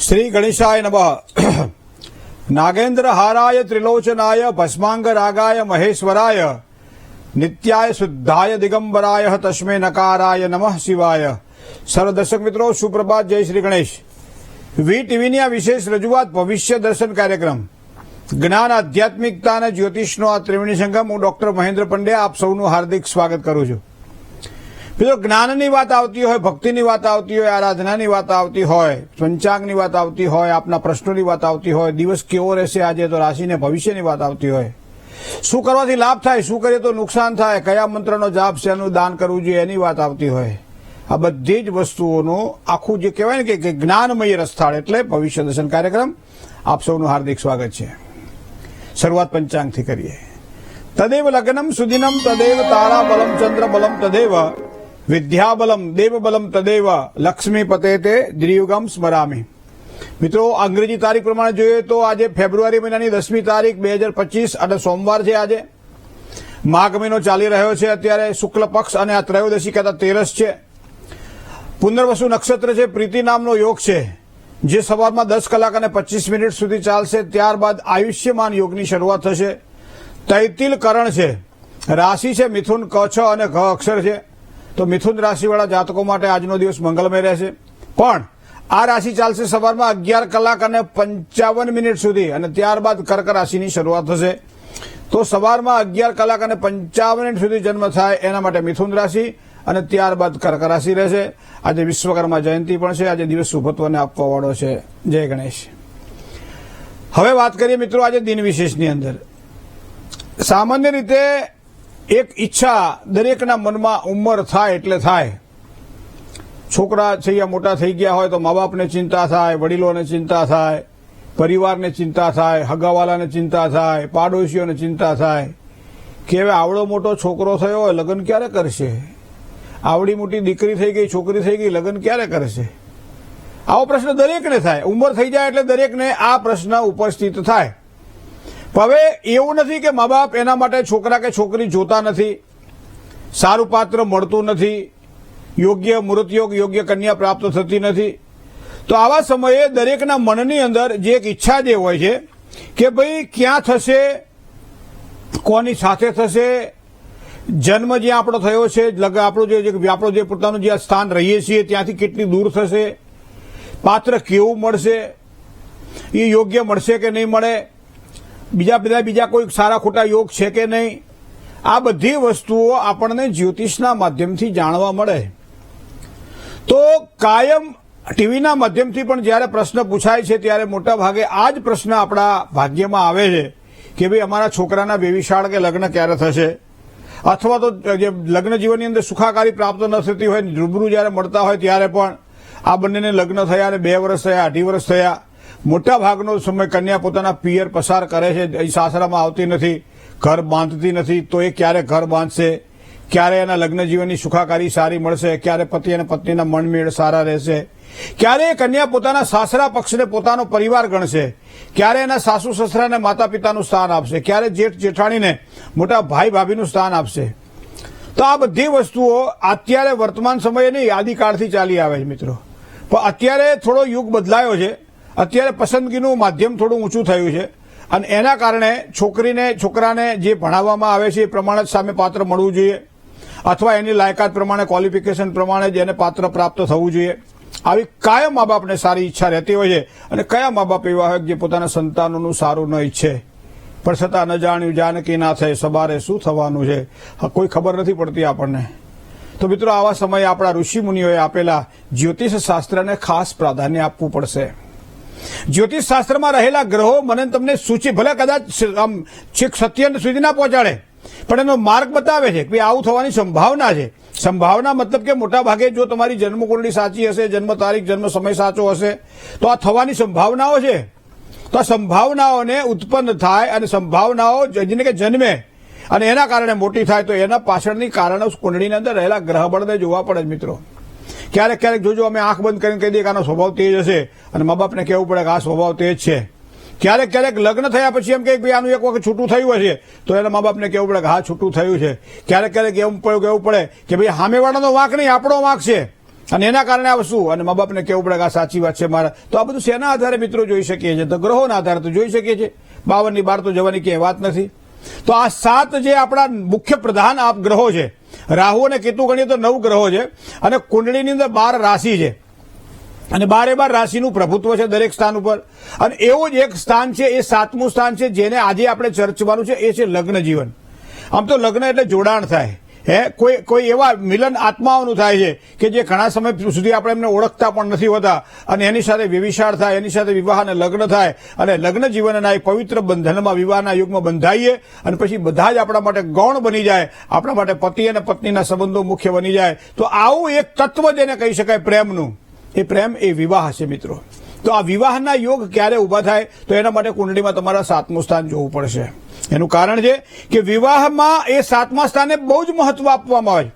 श्री गणेशाय नमः। नागेंद्र हाराय त्रिलोचनाय भस्मांग रागाय महेश्वराय नित्याय शुद्धाय दिगंबराय तस्मै नकाराय नमः शिवाय। सर्व दर्शक मित्रों सुप्रभात, जय श्री गणेश। वी टीवीनी आ विशेष रजूआत भविष्य दर्शन कार्यक्रम ज्ञान आध्यात्मिकता અને જ્યોતિષનો આ ત્રિવેણી સંગમ। હું ડોક્ટર મહેન્દ્ર પંડ્યા આપ સૌનું હાર્દિક સ્વાગત કરું છું। બીજો જ્ઞાનની વાત આવતી હોય, ભક્તિની વાત આવતી હોય, આરાધનાની વાત આવતી હોય, પંચાંગની વાત આવતી હોય, આપના પ્રશ્નોની વાત આવતી હોય, દિવસ કેવો રહેશે આજે તો રાશિને ભવિષ્યની વાત આવતી હોય, શું કરવાથી લાભ થાય, શું કરીએ તો નુકસાન થાય, કયા મંત્રનો જાપ છે, એનું દાન કરવું જોઈએ એની વાત આવતી હોય, આ બધી જ વસ્તુઓનું આખું જે કહેવાય ને કે જ્ઞાનમય રસથાળ એટલે ભવિષ્ય દર્શન કાર્યક્રમ આપ સૌનું હાર્દિક સ્વાગત છે। શરૂઆત પંચાંગથી કરીએ। તદેવ લગ્નમ સુદિનમ તદેવ તારા બલમ ચંદ્ર બલમ તદેવ વિદ્યા બલમ દેવ બલમ તદેવ લક્ષ્મી પતે તે દ્રિયુગમ સ્મરામી। મિત્રો અંગ્રેજી તારીખ પ્રમાણે જોઈએ તો આજે ફેબ્રુઆરી મહિનાની 10મી તારીખ 2025 અને સોમવાર છે। આજે માઘ મહિનો ચાલી રહ્યો છે અત્યારે, શુક્લ પક્ષ અને આ ત્રયોદશી કહેતા 13 છે। પુનર્વસુ નક્ષત્ર છે, પ્રીતિ નામનો યોગ છે જે સવારમાં 10 કલાક અને 25 મિનિટ સુધી ચાલશે। ત્યારબાદ આયુષ્યમાન યોગની શરૂઆત થશે। તૈતિલ કરણ છે, રાશિ છે મિથુન, ક છ અને ઘ અક્ષર છે, તો મિથુન રાશિવાળા જાતકો માટે આજનો દિવસ મંગલમય રહેશે। પણ આ રાશિ ચાલશે સવારમાં 11 કલાક અને 55 મિનિટ સુધી અને ત્યારબાદ કર્ક રાશિની શરૂઆત થશે। તો સવારમાં 11 કલાક અને 55 મિનિટ સુધી જન્મ થાય એના માટે મિથુન રાશિ અને ત્યારબાદ કર્ક રાશિ રહેશે। આજે વિશ્વકર્મા જયંતિ પણ છે, આજે દિવસ શુભત્વને આપવા વાળો છે। જય ગણેશ। હવે વાત કરીએ મિત્રો આજે દિન વિશેષની અંદર। સામાન્ય રીતે એક ઈચ્છા દરેકના મનમાં ઉંમર થાય એટલે થાય। છોકરા થયા મોટા થઈ ગયા હોય તો મા બાપને ચિંતા થાય, વડીલોને ચિંતા થાય, પરિવારને ચિંતા થાય, હગાવાલાને ચિંતા થાય, પાડોશીઓને ચિંતા થાય કે હવે આવડો મોટો છોકરો થયો હોય લગ્ન ક્યારે કરશે, આવડી મોટી દીકરી થઈ ગઈ, છોકરી થઈ ગઈ, લગ્ન ક્યારે કરશે? આવો પ્રશ્ન દરેકને થાય। ઉંમર થઈ જાય એટલે દરેકને આ પ્રશ્ન ઉપસ્થિત થાય। હવે એવું નથી કે મા બાપ એના માટે છોકરા કે છોકરી જોતા નથી, સારું પાત્ર મળતું નથી, યોગ્ય મુહૂર્ત યોગ, યોગ્ય કન્યા પ્રાપ્ત થતી નથી। તો આવા સમયે દરેકના મનની અંદર જે એક ઈચ્છા જે હોય છે કે ભાઈ ક્યાં થશે, કોની સાથે થશે, જન્મ જ્યાં આપણો થયો છે, આપણો જે પોતાનું જે સ્થાન રહીએ છીએ ત્યાંથી કેટલી દૂર થશે, પાત્ર કેવું મળશે, એ યોગ્ય મળશે કે નહીં મળે, બીજા કોઈ સારા ખોટા યોગ છે કે નહીં, આ બધી વસ્તુઓ આપણને જ્યોતિષના માધ્યમથી જાણવા મળે। તો કાયમ ટીવીના માધ્યમથી પણ જ્યારે પ્રશ્ન પૂછાય છે ત્યારે મોટા ભાગે આ જ પ્રશ્ન આપણા ભાગ્યમાં આવે છે કે ભાઈ અમારા છોકરાના બેવિશાળ કે લગ્ન ક્યારે થશે, અથવા તો જે લગ્ન જીવનની અંદર સુખાકારી પ્રાપ્ત ન થતી હોય, રૂબરૂ જ્યારે મળતા હોય ત્યારે પણ આ બંનેને લગ્ન થયા અને 2 વર્ષ થયા, 2.5 વર્ષ થયા, મોટા ભાગનો સમય કન્યા પોતાના પિયર પસાર કરે છે, સાસરામાં આવતી નથી, ઘર બાંધતી નથી। તો એ ક્યારે ઘર બાંધશે, ક્યારે એના લગ્ન જીવનની સુખાકારી સારી મળશે, ક્યારે પતિ અને પત્નીના મનમેળ સારા રહેશે, ક્યારે એ કન્યા પોતાના સાસરા પક્ષને પોતાનો પરિવાર ગણશે, ક્યારે એના સાસુ સસરાને માતા પિતાનું સ્થાન આપશે, ક્યારે જેઠ જેઠાણીને મોટા ભાઈ ભાભીનું સ્થાન આપશે। તો આ બધી વસ્તુઓ અત્યારે વર્તમાન સમયે નહીં, આદિકાળથી ચાલી આવે છે મિત્રો। પણ અત્યારે થોડો યુગ બદલાયો છે, અત્યારે પસંદગીનું માધ્યમ થોડું ઊંચું થયું છે અને એના કારણે છોકરાને જે ભણાવવામાં આવે છે એ પ્રમાણે જ સામે પાત્ર મળવું જોઈએ, અથવા એની લાયકાત પ્રમાણે, ક્વોલિફિકેશન પ્રમાણે જ એને પાત્ર પ્રાપ્ત થવું જોઈએ। આવી કાયમ મા બાપને સારી ઈચ્છા રહેતી હોય છે અને કયા મા બાપ એવા હોય જે પોતાના સંતાનોનું સારું ન ઈચ્છે, પણ છતાં ન જાણ્યું જાનકી ના થાય, સવારે શું થવાનું છે કોઈ ખબર નથી પડતી આપણને। તો મિત્રો આવા સમયે આપણા ઋષિ મુનિઓએ આપેલા જ્યોતિષ શાસ્ત્રને ખાસ પ્રાધાન્ય આપવું પડશે। જ્યોતિષ શાસ્ત્રમાં રહેલા ગ્રહો મને તમને સૂચિ ભલે કદાચ સત્ય સુધી ના પહોંચાડે પણ એનો માર્ગ બતાવે છે કે આવું થવાની સંભાવના છે। સંભાવના મતલબ કે મોટા ભાગે જો તમારી જન્મકુંડળી સાચી હશે, જન્મ તારીખ, જન્મ સમય સાચો હશે તો આ થવાની સંભાવનાઓ છે। તો આ સંભાવનાઓને ઉત્પન્ન થાય અને સંભાવનાઓ જેને કે જન્મે અને એના કારણે મોટી થાય તો એના પાછળની કારણો કુંડળીની અંદર રહેલા ગ્રહબળને જોવા પડે મિત્રો। ક્યારેક ક્યારેક જોજો અમે આંખ બંધ કરીને કહી દઈએ કે આનો સ્વભાવ તેજ હશે અને મા બાપને કહેવું પડે કે આ સ્વભાવ તેજ છે। ક્યારેક ક્યારેક લગ્ન થયા પછી એમ કે ભાઈ આનું એક વખત છૂટું થયું હશે તો એના મા બાપને કહેવું પડે કે હા છૂટું થયું છે। ક્યારેક ક્યારેક એવું પડે કે ભાઈ સામેવાળાનો વાંક નહીં આપણો વાંક છે, અને એના કારણે આ વસ્તુ અને મા બાપને કહેવું પડે કે આ સાચી વાત છે મારા. તો આ બધું શેના આધારે મિત્રો જોઈ શકીએ છીએ? તો ગ્રહોના આધારે તો જોઈ શકીએ છીએ. 52 ની બહાર તો જવાની ક્યાંય વાત નથી. તો આ 7 જે આપણા મુખ્ય પ્રધાન આપ ગ્રહો છે, રાહુ અને કેતુ ગણીએ તો 9 ગ્રહો છે, અને કુંડળીની અંદર 12 રાશિ છે, અને 12 રાશિનું પ્રભુત્વ છે દરેક સ્થાન ઉપર. અને એવું જ એક સ્થાન છે, એ 7મું સ્થાન છે, જેને આજે આપણે ચર્ચવાનું છે, એ છે લગ્ન જીવન. આમ તો લગ્ન એટલે જોડાણ થાય, કોઈ એવા મિલન આત્માઓનું થાય છે કે જે ઘણા સમય સુધી આપણે એમને ઓળખતા પણ નથી હોતા, અને એની સાથે વ્યભિચાર થાય, એની સાથે વિવાહ અને લગ્ન થાય, અને લગ્ન જીવનના એક પવિત્ર બંધનમાં વિવાહના યુગમાં બંધાઈએ, અને પછી બધા જ આપણા માટે ગૌણ બની જાય, આપણા માટે પતિ અને પત્નીના સંબંધો મુખ્ય બની જાય. તો આવું એક તત્વ જેને કહી શકાય પ્રેમનું, એ પ્રેમ એ વિવાહ છે મિત્રો. તો આ વિવાહના યોગ ક્યારે ઉભા થાય? તો એના માટે કુંડળીમાં તમારા 7મું સ્થાન જોવું પડશે. એનું કારણ છે કે વિવાહમાં એ 7મા સ્થાને બહુ જ મહત્વ આપવામાં આવે છે.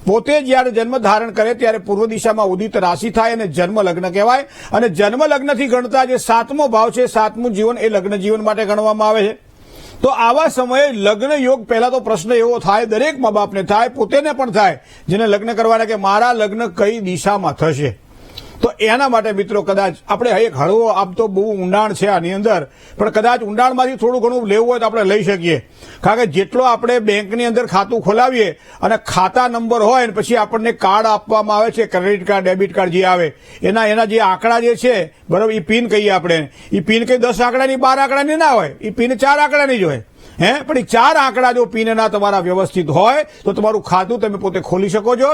પોતે જ્યારે જન્મ ધારણ કરે ત્યારે પૂર્વ દિશામાં ઉદિત રાશિ થાય અને જન્મ લગ્ન કહેવાય. અને જન્મ લગ્નથી ગણતા જે 7મો ભાવ છે, 7મું જીવન, એ લગ્ન જીવન માટે ગણવામાં આવે છે. તો આવા સમયે લગ્ન યોગ, પહેલા તો પ્રશ્ન એવો થાય, દરેક મા બાપને થાય, પોતેને પણ થાય, જેને લગ્ન કરવાના, કે મારા લગ્ન કઈ દિશામાં થશે. તો એના માટે મિત્રો કદાચ આપણે એક હળવો, આમ તો બહુ ઊંડાણ છે આની અંદર, પણ કદાચ ઊંડાણમાંથી થોડું ઘણું લેવું હોય તો આપણે લઈ શકીએ. કારણ કે જેટલો આપણે બેંકની અંદર ખાતું ખોલાવીએ અને ખાતા નંબર હોય ને પછી આપણને કાર્ડ આપવામાં આવે છે, ક્રેડિટ કાર્ડ, ડેબિટ કાર્ડ જે આવે, એના જે આંકડા જે છે, બરાબર, એ પિન કહીએ આપણે, એ પિન કઈ 10 આંકડાની 12 આંકડાની ના હોય, એ પિન 4 આંકડાની જ હોય. પણ 4 આંકડા જો પિનના તમારા વ્યવસ્થિત હોય તો તમારું ખાતું તમે પોતે ખોલી શકો છો.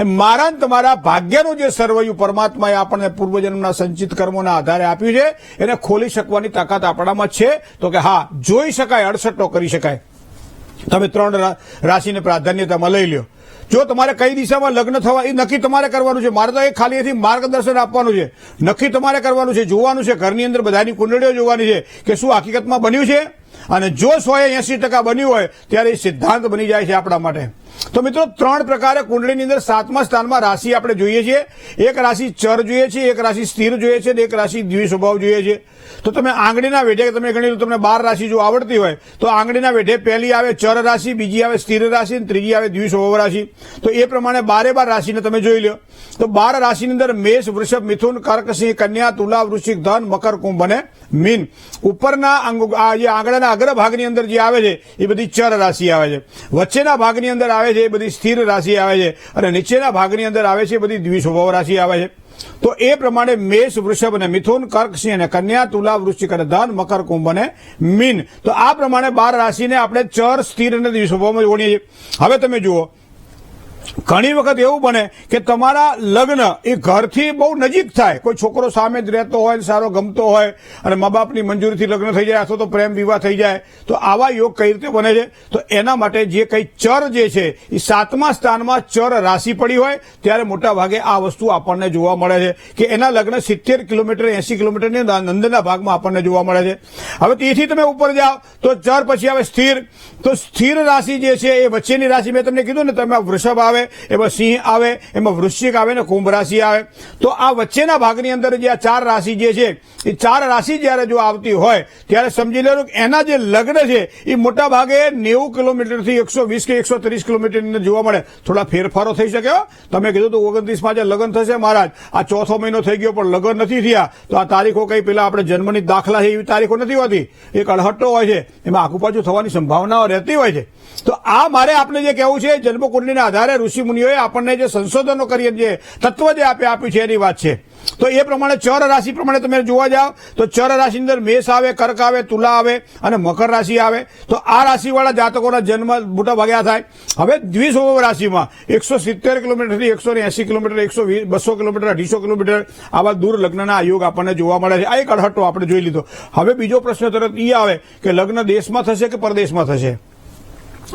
મારા તમારા ભાગ્યનું જે સર્વૈયું પરમાત્માએ આપણને પૂર્વજન્મના સંચિત કર્મોના આધારે આપ્યું છે, એને ખોલી શકવાની તાકાત આપણામાં છે. તો કે હા, જોઈ શકાય, અડસઠો કરી શકાય. તમે 3 રાશિને પ્રાધાન્યતામાં લઈ લ્યો. જો તમારે કઈ દિશામાં લગ્ન થવા, એ નક્કી તમારે કરવાનું છે. મારે તો એ ખાલી એથી માર્ગદર્શન આપવાનું છે. નક્કી તમારે કરવાનું છે, જોવાનું છે, ઘરની અંદર બધાની કુંડળીઓ જોવાની છે કે શું હકીકતમાં બન્યું છે. અને જો 180% બન્યું હોય ત્યારે એ સિદ્ધાંત બની જાય છે આપણા માટે. તો મિત્રો 3 પ્રકારે કુંડળીની અંદર 7મા સ્થાનમાં રાશિ આપણે જોઈએ છીએ. એક રાશિ ચર જોઈએ છે, એક રાશિ સ્થિર જોઈએ છે, અને એક રાશિ દ્વિસ્વભાવ જોઈએ છે. તો તમે આંગળીના વેઢે, તમે ગણી લો, તમને 12 રાશિ જો આવડતી હોય તો આંગળીના વેઢે પહેલી આવે ચર રાશિ, બીજી આવે સ્થિર રાશિ, અને ત્રીજી આવે દ્વિસ્વભાવ રાશિ. તો એ પ્રમાણે 12 રાશિને તમે જોઈ લો. તો 12 રાશિની અંદર મેષ, વૃષભ, મિથુન, કર્ક, સિંહ, કન્યા, તુલા, વૃશ્ચિક, ધન, મકર, કુંભ અને મીન. ઉપરના જે આંગળાના અગ્રભાગની અંદર જે આવે છે એ બધી ચર રાશિ આવે છે. વચ્ચેના ભાગની અંદર આવે છે એ બધી સ્થિર રાશિ આવે છે, અને નીચેના ભાગની અંદર આવે છે એ બધી દ્વિસ્વભાવ રાશિ આવે છે. તો એ પ્રમાણે મેષ, વૃષભ અને મિથુન, કર્ક, સિંહ અને કન્યા, તુલા, વૃશ્ચિક અને ધન, મકર, કુંભ અને મીન. તો આ પ્રમાણે 12 રાશિને આપણે ચર, સ્થિર અને દ્વિસ્વભાવમાં જોડીએ છીએ. હવે તમે જુઓ, ઘણી વખત એવું બને કે તમારા લગ્ન એ ઘરથી બહુ નજીક થાય, કોઈ છોકરો સામે જ રહેતો હોય, સારો ગમતો હોય, અને મા બાપની મંજૂરીથી લગ્ન થઈ જાય, અથવા તો પ્રેમ વિવાહ થઈ જાય. તો આવા યોગ કઈ રીતે બને છે? તો એના માટે જે કઈ ચર જે છે એ 7મા સ્થાનમાં ચર રાશિ પડી હોય ત્યારે મોટા ભાગે આ વસ્તુ આપણને જોવા મળે છે કે એના લગ્ન 70 કિલોમીટર 80 કિલોમીટરની નંદના ભાગમાં આપણને જોવા મળે છે. હવે તેથી તમે ઉપર જાઓ તો ચર, પછી આવે સ્થિર. તો સ્થિર રાશિ જે છે એ વચ્ચેની રાશિ, મેં તમને કીધું ને, તમે વૃષભ આવે, એમાં સિંહ આવે, એમાં વૃશ્ચિક આવે ને કુંભ રાશિ આવે. તો આ વચ્ચેના ભાગની અંદર જે આ 4 રાશિ જે છે, એ 4 રાશિ જયારે જો આવતી હોય ત્યારે સમજી લેવાનું કે એના જે લગ્ન છે એ મોટા ભાગે 90 કિલોમીટરથી 120 કે 130 કિલોમીટરની અંદર જોવા મળે. થોડા ફેરફારો થઈ શકે. તમે કીધું તો 29માં જે લગ્ન થશે મહારાજ, આ 4થો મહિનો થઈ ગયો પણ લગ્ન નથી થયા, તો આ તારીખો કઈ પેલા આપણે જન્મની દાખલા છે એવી તારીખો નથી હોતી. એક અડહટ્ટો હોય છે, એમાં આખું પાછું થવાની સંભાવનાઓ રહેતી હોય છે. તો આ મારે આપણે જે કહેવું છે, જન્મકુંડળીના આધારે ઋષિ મુનિઓએ આપણને જે સંશોધનો કરી, જે તત્વ જે આપ્યું છે એની વાત છે. તો એ પ્રમાણે ચર રાશિ પ્રમાણે તમે જોવા જાઓ તો ચર રાશિની અંદર મેષ આવે, કર્ક આવે, તુલા આવે અને મકર રાશિ આવે. તો આ રાશિવાળા જાતકોના જન્મ મોટા ભાગે થાય. હવે દ્વિસ્વભાવ રાશિમાં 170 કિલોમીટરથી 180 કિલોમીટર, 120, 200 કિલોમીટર, 250 કિલોમીટર આવા દૂર લગ્નના યોગ આપણને જોવા મળે છે. આ એક અડહટ્ટો આપણે જોઈ લીધો. હવે બીજો પ્રશ્ન તરત એ આવે કે લગ્ન દેશમાં થશે કે પરદેશમાં થશે?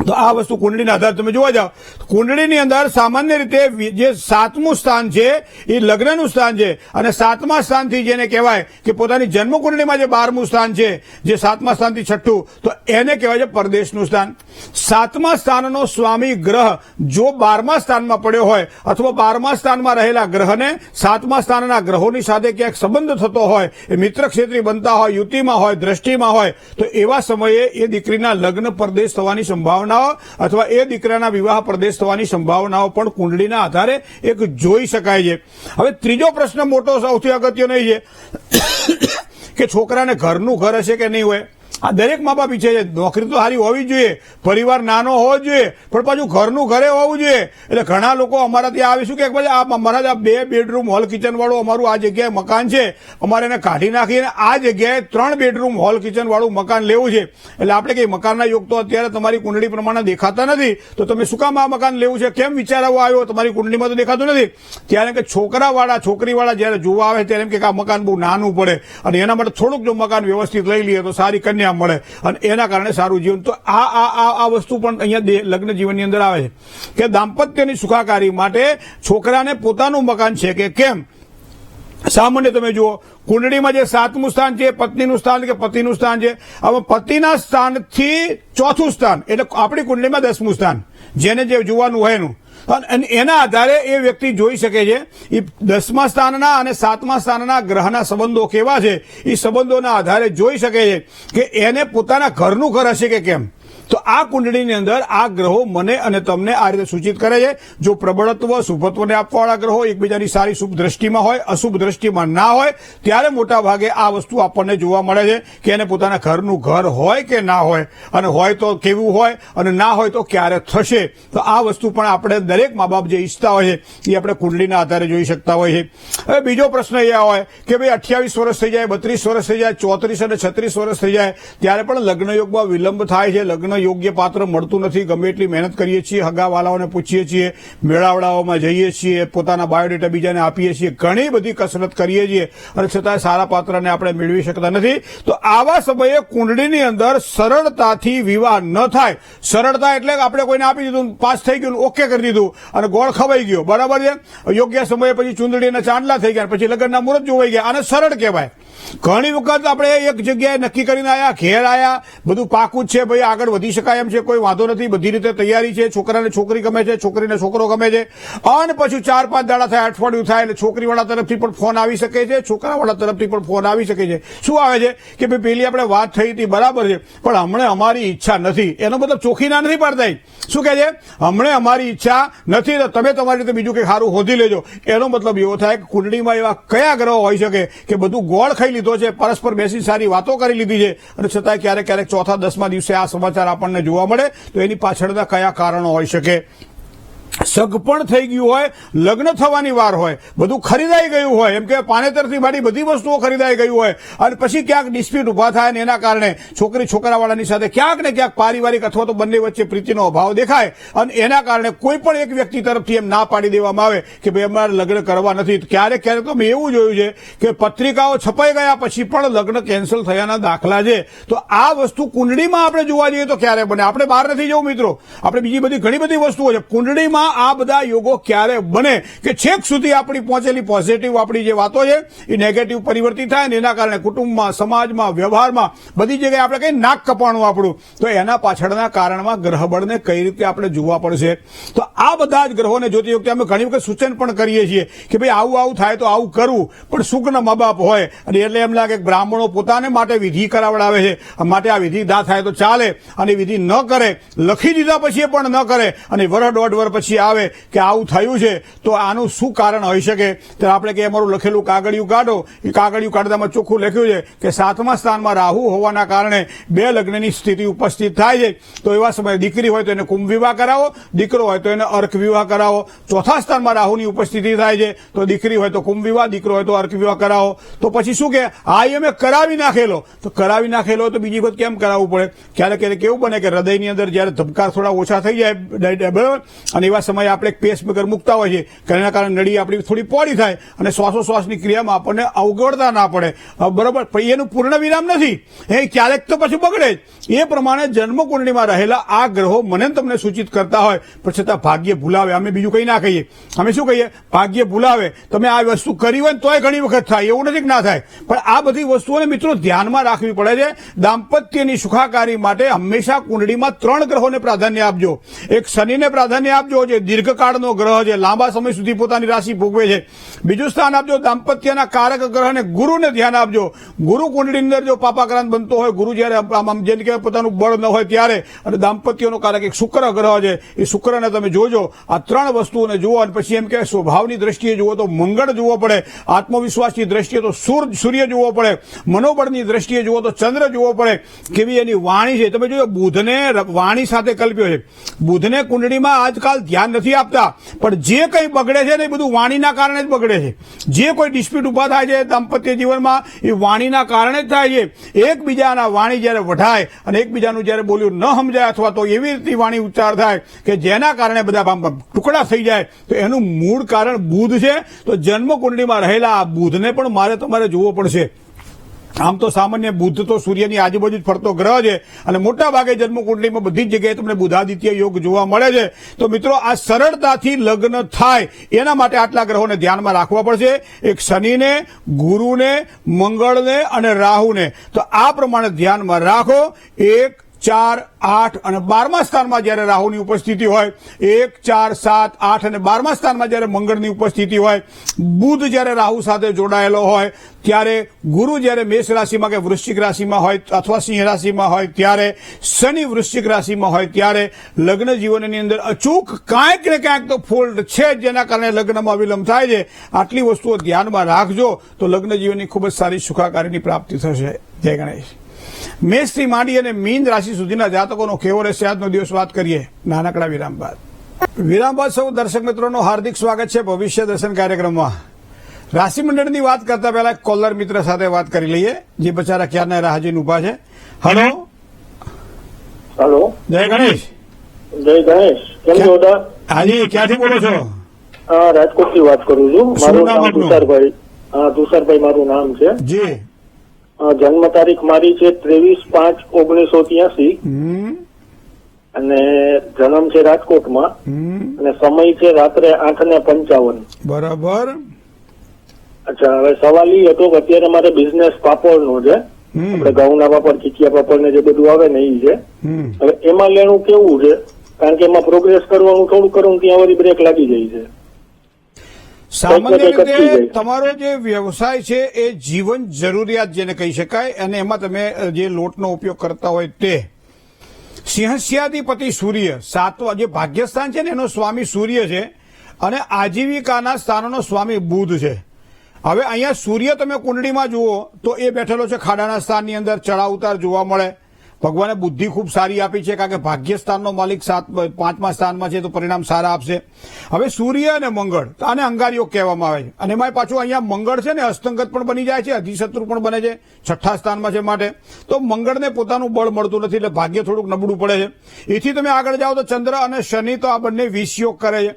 તો આ વસ્તુ કુંડળીના આધારે તમે જોવા જાઓ, કુંડળીની અંદર સામાન્ય રીતે જે 7મું સ્થાન છે એ લગ્નનું સ્થાન છે, અને 7મા સ્થાનથી જેને કહેવાય કે પોતાની જન્મકુંડળીમાં જે 12મું સ્થાન છે, જે 7મા સ્થાનથી 6થું, તો એને કહેવાય છે પરદેશનું સ્થાન. 7મા સ્થાનનો સ્વામી ગ્રહ જો 12મા સ્થાનમાં પડ્યો હોય, અથવા 12મા સ્થાનમાં રહેલા ગ્રહને 7મા સ્થાનના ગ્રહોની સાથે ક્યાંક સંબંધ થતો હોય, એ મિત્ર ક્ષેત્રી બનતા હોય, યુતિમાં હોય, દ્રષ્ટિમાં હોય, તો એવા સમયે એ દીકરીના લગ્ન પરદેશ થવાની સંભાવના સંભાવનાઓ અથવા એ દીકરાના વિવાહ પ્રદેશ થવાની સંભાવનાઓ પણ કુંડળીના આધારે એક જોઈ શકાય છે. હવે ત્રીજો પ્રશ્ન મોટો સૌથી અગત્યનો એ છે કે છોકરાને ઘરનું ઘર હશે કે નહીં હોય. આ દરેક મા બાપ ઈચ્છે છે નોકરી તો સારી હોવી જોઈએ, પરિવાર નાનો હોવો જોઈએ, પણ પાછું ઘરનું ઘરે હોવું જોઈએ. એટલે ઘણા લોકો અમારા ત્યાં આવીશું કે ભાઈ અમારા આ 2 બેડરૂમ હોલ કિચન વાળું અમારું આ જગ્યાએ મકાન છે, અમારે એને કાઢી નાખીને આ જગ્યાએ 3 બેડરૂમ હોલ કિચન વાળું મકાન લેવું છે. એટલે આપણે કઈ મકાનના યોગ તો અત્યારે તમારી કુંડળી પ્રમાણે દેખાતા નથી, તો તમે શું કામ આ મકાન લેવું છે, કેમ વિચાર આવો આવ્યો, તમારી કુંડળીમાં તો દેખાતું નથી. ત્યારે કે છોકરાવાળા છોકરીવાળા જયારે જોવા આવે ત્યારે એમ કે આ મકાન બહુ નાનું પડે અને એના માટે થોડુંક જો મકાન વ્યવસ્થિત લઈ લઈએ તો સારી કન્યા મળે અને એના કારણે સારું જીવન. તો આ વસ્તુ પણ અહીંયા લગ્ન જીવનની અંદર આવે છે કે દાંપત્યની સુખાકારી માટે છોકરાને પોતાનું મકાન છે કે કેમ. સામાન્ય તમે જુઓ કુંડળીમાં જે 7મું સ્થાન છે પત્નીનું સ્થાન કે પતિનું સ્થાન છે. હવે પતિના સ્થાનથી 4થું સ્થાન એટલે આપણી કુંડળીમાં 10મું સ્થાન, જેને જે જોવાનું હોય એનું, અને એના આધારે એ વ્યક્તિ જોઈ શકે છે એ 10મા સ્થાનના અને 7મા સ્થાનના ગ્રહના સંબંધો કેવા છે. એ સંબંધોના આધારે જોઈ શકે છે કે એને પોતાના ઘરનું ઘર હશે કે કેમ. તો આ કુંડળીની અંદર આ ગ્રહો મને અને તમને આ રીતે સૂચિત કરે છે. જો પ્રબળત્વ શુભત્વને આપવાવાળા ગ્રહો એકબીજાની સારી શુભ દ્રષ્ટિમાં હોય, અશુભ દ્રષ્ટિમાં ના હોય, ત્યારે મોટા ભાગે આ વસ્તુ આપણને જોવા મળે છે કે એને પોતાના ઘરનું ઘર હોય કે ના હોય, અને હોય તો કેવું હોય અને ના હોય તો ક્યારે થશે. તો આ વસ્તુ પણ આપણે દરેક મા બાપ જે ઈચ્છતા હોય છે એ આપણે કુંડળીના આધારે જોઈ શકતા હોય છે. હવે બીજો પ્રશ્ન એ હોય કે ભાઈ 28 વર્ષ થઈ જાય, 32 વર્ષ થઈ જાય, 34 અને 36 વર્ષ થઈ જાય ત્યારે પણ લગ્નયોગમાં વિલંબ થાય છે, લગ્ન યોગ્ય પાત્ર મળતું નથી. ગમે એટલી મહેનત કરીએ છીએ, હગાવાલાઓને પૂછીએ છીએ, મેળાવડાઓમાં જઈએ છીએ, પોતાના બાયોડેટા બીજાને આપીએ છીએ, ઘણી બધી કસરત કરીએ છીએ અને છતાં સારા પાત્રને આપણે મેળવી શકતા નથી. તો આવા સમયે કુંડળીની અંદર સરળતાથી વિવાહ ન થાય. સરળતા એટલે આપણે કોઈને આપી દીધું, પાસ થઈ ગયું, ઓકે કરી દીધું અને ગોળ ખવાઈ ગયો, બરાબર છે. યોગ્ય સમયે પછી ચૂંદડીના ચાંદલા થઈ ગયા, પછી લગ્નના મુહૂર્ત જોવાઈ ગયા, આને સરળ કહેવાય. ઘણી વખત આપણે એક જગ્યાએ નક્કી કરીને આવ્યા, ઘેર આવ્યા, બધું પાકું જ છે, ભાઈ આગળ વધી શકાય એમ છે, કોઈ વાંધો નથી, બધી રીતે તૈયારી છે, છોકરાને છોકરી ગમે છે, છોકરીને છોકરો ગમે છે, અને પછી 4-5 દાડા થાય, અઠવાડિયું થાય એટલે છોકરીવાળા તરફથી પણ ફોન આવી શકે છે, છોકરાવાળા તરફથી પણ ફોન આવી શકે છે. શું આવે છે કે ભાઈ પેલી આપણે વાત થઈ હતી બરાબર છે, પણ હમણાં અમારી ઈચ્છા નથી. એનો મતલબ ચોખ્ખી ના નથી પાડતા. શું કહે છે? હમણાં અમારી ઈચ્છા નથી, તો તમે તમારી રીતે બીજું કંઈ સારું શોધી લેજો. એનો મતલબ એવો થાય કે કુંડળીમાં એવા કયા ગ્રહો હોઈ શકે કે બધું ગોળ ખાઈ લીધો છે, પરસ્પર બેસી સારી વાતો કરી લીધી છે, અને છતાંય ક્યારેક ક્યારેક 4થા-10મા દિવસે આ સમાચાર આપણને જોવા મળે. તો એની પાછળના કયા કારણો હોઈ શકે? સગપણ થઈ ગયું હોય, લગ્ન થવાની વાર હોય, બધું ખરીદાઈ ગયું હોય, એમ કે પાનેતરથી માંડી બધી વસ્તુઓ ખરીદાઈ ગયું હોય, અને પછી ક્યાંક ડિસ્પ્યુટ ઉભા થાય ને એના કારણે છોકરી છોકરાવાળાની સાથે ક્યાંક ને ક્યાંક પારિવારિક અથવા તો બંને વચ્ચે પ્રીતિનો અભાવ દેખાય, અને એના કારણે કોઈ પણ એક વ્યક્તિ તરફથી એમ ના પાડી દેવામાં આવે કે ભાઈ અમારે લગ્ન કરવા નથી. ક્યારેક ક્યારેક તો મેં એવું જોયું છે કે પત્રિકાઓ છપાઈ ગયા પછી પણ લગ્ન કેન્સલ થયાના દાખલા છે. તો આ વસ્તુ કુંડળીમાં આપણે જોવા જઈએ તો ક્યારે બને? આપણે બહાર નથી જવું મિત્રો, આપણે બીજી બધી ઘણી બધી વસ્તુઓ છે. કુંડળીમાં આ બધા યોગો ક્યારે બને કે છેક સુધી આપણી પહોંચેલી પોઝિટિવ આપણી જે વાતો છે એ નેગેટિવ પરિવર્તિત થાય ને એના કારણે કુટુંબમાં, સમાજમાં, વ્યવહારમાં બધી જગ્યાએ આપણે કઈ નાક કપાણું આપણું. તો એના પાછળના કારણમાં ગ્રહબળને કઈ રીતે આપણે જોવા પડશે. તો આ બધા જ ગ્રહોને જોતી વખતે અમે ઘણી વખત સૂચન પણ કરીએ છીએ કે ભાઈ આવું થાય તો આવું કરવું, પણ સુગ્ન મા બાપ હોય અને એટલે એમ લાગે બ્રાહ્મણો પોતાને માટે વિધિ કરાવડાવે છે, માટે આ વિધિ ના થાય તો ચાલે, અને વિધિ ન કરે, લખી દીધા પછી પણ ન કરે, અને વર્ષ 1.5 વર્ષ પછી આવે કે આવું થયું છે, તો આનું શું કારણ હોઈ શકે? તો આપણે કે અમારું લખેલું કાગળિયું કાઢો. એ કાગળિયું કાઢવામાં ચોખ્ખું લખ્યું છે કે 7મા સ્થાનમાં રાહુ હોવાના કારણે 2 લગ્નની સ્થિતિ ઉપસ્થિત થાય છે. તો એવા સમયે દીકરી હોય તો એને કુંભ વિવાહ કરાવો, દીકરો હોય તો એને અર્ક વિવાહ કરાવો. 4થા સ્થાનમાં રાહુની ઉપસ્થિતિ થાય છે તો દીકરી હોય તો કુંભ વિવાહ, દીકરો હોય તો અર્ક વિવાહ કરાવો. તો પછી શું કે અમે કરાવી નાખેલો, તો કરાવી નાખેલો હોય તો બીજી વખત કેમ કરાવવું પડે? ક્યારેક ક્યારેક કેવું બને કે હૃદયની અંદર જયારે ધબકાર થોડા ઓછા થઈ જાય, બરાબર, અને એવા સમયે આપણે પેસમેકર મૂકતા હોય છે કે એના કારણે નળી આપણી થોડી પોળી થાય અને શ્વાસોશ્વાસની ક્રિયામાં આપણને અવગડતા ના પડે, બરોબર. પણ એનું પૂર્ણ વિરામ નથી, એ ક્યારેક તો પછી બગડે જ. એ પ્રમાણે જન્મકુંડળીમાં રહેલા આ ગ્રહો મને તમને સૂચિત કરતા હોય, પણ છતાં ભાગ્ય ભૂલાવે. અમે બીજું કંઈ ના કહીએ, અમે શું કહીએ? ભાગ્ય ભૂલાવે. તમે આ વસ્તુ કરી હોય ને તોય ઘણી વખત થાય, એવું નથી કે ના થાય, પણ આ બધી વસ્તુઓને મિત્રો ધ્યાનમાં રાખવી પડે છે. દાંપત્યની સુખાકારી માટે હંમેશા કુંડળીમાં 3 ગ્રહોને પ્રાધાન્ય આપજો. એક શનિને પ્રાધાન્ય આપજો, છે, દીર્ઘકાળનો ગ્રહ છે, લાંબા સમય સુધી પોતાની રાશિ ભોગવે છે. બીજું સ્થાન આપજો દાંપત્યના કારક ગ્રહને ગુરુને ધ્યાન આપજો. ગુરુ કુંડળી અંદર જો પાપાક્રાંત બનતો હોય, ગુરુ જયારે આમ જેમ કે પોતાનું બળ ન હોય ત્યારે, અને દાંપત્યનો કારક એક શુક્ર ગ્રહ છે, એ શુક્રને તમે જોજો. આ ત્રણ વસ્તુઓને જુઓ અને પછી એમ કે સ્વભાવની દ્રષ્ટિએ જુઓ તો મંગળ જોવો પડે, આત્મવિશ્વાસની દ્રષ્ટિએ તો સૂર્ય જોવો પડે, મનોબળની દ્રષ્ટિએ જુઓ તો ચંદ્ર જોવો પડે. કેવી એની વાણી છે તમે જોજો. બુધને વાણી સાથે કલ્પ્યો છે. બુધને કુંડળીમાં આજકાલ ધ્યાન નથી આપતા, પણ જે કંઈ બગડે છે ને એ બધું વાણીના કારણે જ બગડે છે. જે કોઈ ડિસ્પ્યુટ ઉભા થાય છે દાંપત્ય જીવનમાં એ વાણીના કારણે જ થાય છે. એકબીજાના વાણી જયારે વઢાય અને એકબીજાનું જયારે બોલ્યું ન સમજાય અથવા તો એવી રીતે વાણી ઉચ્ચાર થાય કે જેના કારણે બધા ટુકડા થઈ જાય, તો એનું મૂળ કારણ બુધ છે. તો જન્મ કુંડળીમાં રહેલા આ બુધને પણ મારે તમારે જોવો પડશે. આમ તો સામાન્ય બુધ તો સૂર્યની આજુબાજુ જ ફરતો ગ્રહ છે અને મોટા ભાગે જન્મકુંડળીમાં બધી જ જગ્યાએ તમને બુધાદિત્ય યોગ જોવા મળે છે. તો મિત્રો આ સરળતાથી લગ્ન થાય એના માટે આટલા ગ્રહોને ધ્યાનમાં રાખવા પડશે. એક શનિને, ગુરુને, મંગળને અને રાહુને. તો આ પ્રમાણે ધ્યાનમાં રાખો. 1, 4, 8 અને 12મા સ્થાનમાં જયારે રાહુની ઉપસ્થિતિ હોય, 1, 4, 7, 8 અને 12મા સ્થાનમાં જયારે મંગળની ઉપસ્થિતિ હોય, બુધ જયારે રાહુ સાથે જોડાયેલો હોય, ત્યારે ગુરુ જયારે મેષ રાશિમાં કે વૃશ્ચિક રાશિમાં હોય અથવા સિંહ રાશિમાં હોય, ત્યારે શનિ વૃશ્ચિક રાશિમાં હોય, ત્યારે લગ્ન જીવનની અંદર અચૂક કાંઈક ને કાંઈક તો ફોલ્ટ છે જેના કારણે લગ્નમાં વિલંબ થાય છે. આટલી વસ્તુઓ ધ્યાનમાં રાખજો તો લગ્ન જીવનની ખૂબ જ સારી સુખાકારીની પ્રાપ્તિ થશે. જય ગણેશ. મેષથી માંડી અને મીન રાશિ સુધીના જાતકોનો કેવો રહેશે આજનો દિવસ વાત કરીએ નાનકડા વિરામ બાદ. વિરામ બાદ સૌ દર્શક મિત્રોનું હાર્દિક સ્વાગત છે ભવિષ્ય દર્શન કાર્યક્રમમાં. રાશિ મંડળની વાત કરતા પહેલા એક કોલર મિત્ર સાથે વાત કરી લઈએ જે બચારા ક્યારના રાહ જોઈને ઉભા છે. Hello hello. જય ગણેશ. જય ગણેશ. કેમ છો? હાજી, ક્યાંથી બોલો છો? રાજકોટ થી વાત કરું છું. મારું નામ તુષારભાઈ. તુષારભાઈ મારું નામ છે. જી. જન્મ તારીખ મારી છે 23/5/1983 અને જન્મ છે રાજકોટમાં અને સમય છે રાત્રે 8:55. બરાબર. અચ્છા, હવે સવાલ એ હતો કે અત્યારે મારે બિઝનેસ પાપડનો છે. આપણે ઘઉંના પાપડ, ચીકિયા પાપડ ને જે બધું આવે ને એ છે. હવે એમાં લેણું કેવું છે? કારણ કે એમાં પ્રોગ્રેસ કરવાનું થોડું કરું ત્યાં વળી બ્રેક લાગી જાય છે. સામાન્ય રીતે તમારો જે વ્યવસાય છે એ જીવન જરૂરિયાત જેને કહી શકાય અને એમાં તમે જે લોટનો ઉપયોગ કરતા હોય તે સિંહસ્યાધિપતિ સૂર્ય, સાતવા જે ભાગ્યસ્થાન છે ને એનો સ્વામી સૂર્ય છે અને આજીવિકાના સ્થાનનો સ્વામી બુધ છે. હવે અહીંયા સૂર્ય તમે કુંડળીમાં જુઓ તો એ બેઠેલો છે ખાડાના સ્થાનની અંદર, ચડાવ ઉતાર જોવા મળે. ભગવાને બુદ્ધિ ખૂબ સારી આપી છે કારણ કે ભાગ્યસ્થાનનો માલિક 5મા સ્થાનમાં છે તો પરિણામ સારા આપશે. હવે સૂર્ય અને મંગળ આને અંગારયોગ કહેવામાં આવે છે અને એમાં પાછું અહીંયા મંગળ છે ને અસ્તંગત પણ બની જાય છે, અધિશત્રુ પણ બને છે, 6ઠ્ઠા સ્થાનમાં છે. માટે તો મંગળને પોતાનું બળ મળતું નથી એટલે ભાગ્ય થોડુંક નબળું પડે છે. એથી તમે આગળ જાઓ તો ચંદ્ર અને શનિ તો આ બંને વિષયોગ કરે છે.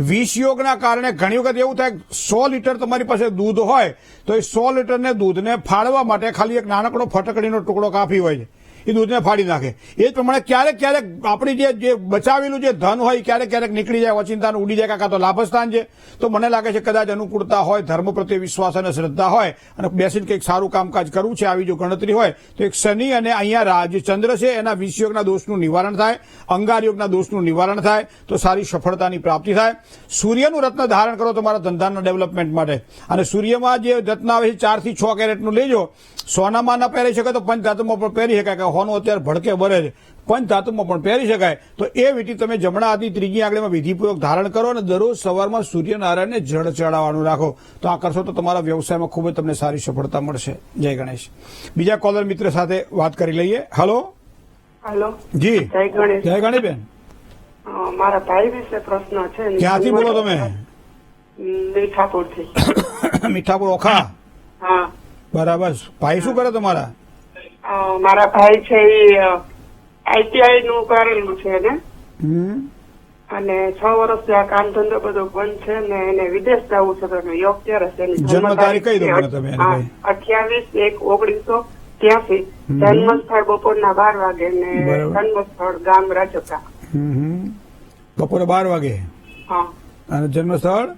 વિષયોગના કારણે ઘણી વખત એવું થાય 100 લીટર તમારી પાસે દૂધ હોય તો એ 100 લીટરને દૂધને ફાળવા માટે ખાલી એક નાનકડો ફટકડીનો ટુકડો કાફી હોય છે, એ દૂધને ફાડી નાખે. એ જ પ્રમાણે ક્યારેક ક્યારેક આપણી જે બચાવેલું જે ધન હોય ક્યારેક ક્યારેક નીકળી જાય, ઓચિંતાનું ઉડી જાય, કાં તો લાભસ્થાન છે. તો મને લાગે છે કદાચ અનુકૂળતા હોય, ધર્મ પ્રત્યે વિશ્વાસ અને શ્રદ્ધા હોય અને બેસીને કંઈક સારું કામકાજ કરવું છે આવી જો ગણતરી હોય તો એક શનિ અને અહીંયા જે ચંદ્ર છે એના વિષયોગના દોષનું નિવારણ થાય, અંગારયોગના દોષનું નિવારણ થાય તો સારી સફળતાની પ્રાપ્તિ થાય. સૂર્યનું રત્ન ધારણ કરો તમારા ધંધાના ડેવલપમેન્ટ માટે. અને સૂર્યમાં જે રત્ન આવે છે 4 થી 6 કેરેટનું લેજો. સોનામાં ના પહેરી શકાય તો પંચધાતુમાં પણ પહેરી શકાય, હોનું અત્યારે ભડકે ભરે છે, પંચધાતુમાં પણ પહેરી શકાય. તો એ વીટી તમે જમણા હાથની ત્રીજી આંગળીમાં વિધિપૂર્વક ધારણ કરો અને દરરોજ સવારમાં સૂર્યનારાયણને જળ ચડાવવાનું રાખો. તો આ કરશો તો તમારા વ્યવસાયમાં ખૂબ જ તમને સારી સફળતા મળશે. જય ગણેશ. બીજા કોલર મિત્ર સાથે વાત કરી લઈએ. હલો. હેલો. જી. જય ગણેશ. જય ગણેશ બેન. મારા ભાઈ વિશે પ્રશ્ન છે. ક્યાંથી બોલો તમે? મીઠાપુરથી. મીઠાપુર ઓખા. હા. બરાબર. ભાઈ શું કરે તમારા? મારા ભાઈ છે એ આઈટીઆઈ નું કરેલું છે ને અને 6 વર્ષથી આ કામ ધંધો બધો બંધ છે ને એને વિદેશ જવું છે તો યોગ ક્યારે છે? જન્મ તારીખ કઈ દો મને તમે? 28/1/1983. જન્મ સ્થળ બપોરના 12 વાગે ને જન્મ સ્થળ ગામ રાજપરા. બપોરે 12 વાગે. હા. અને જન્મ સ્થળ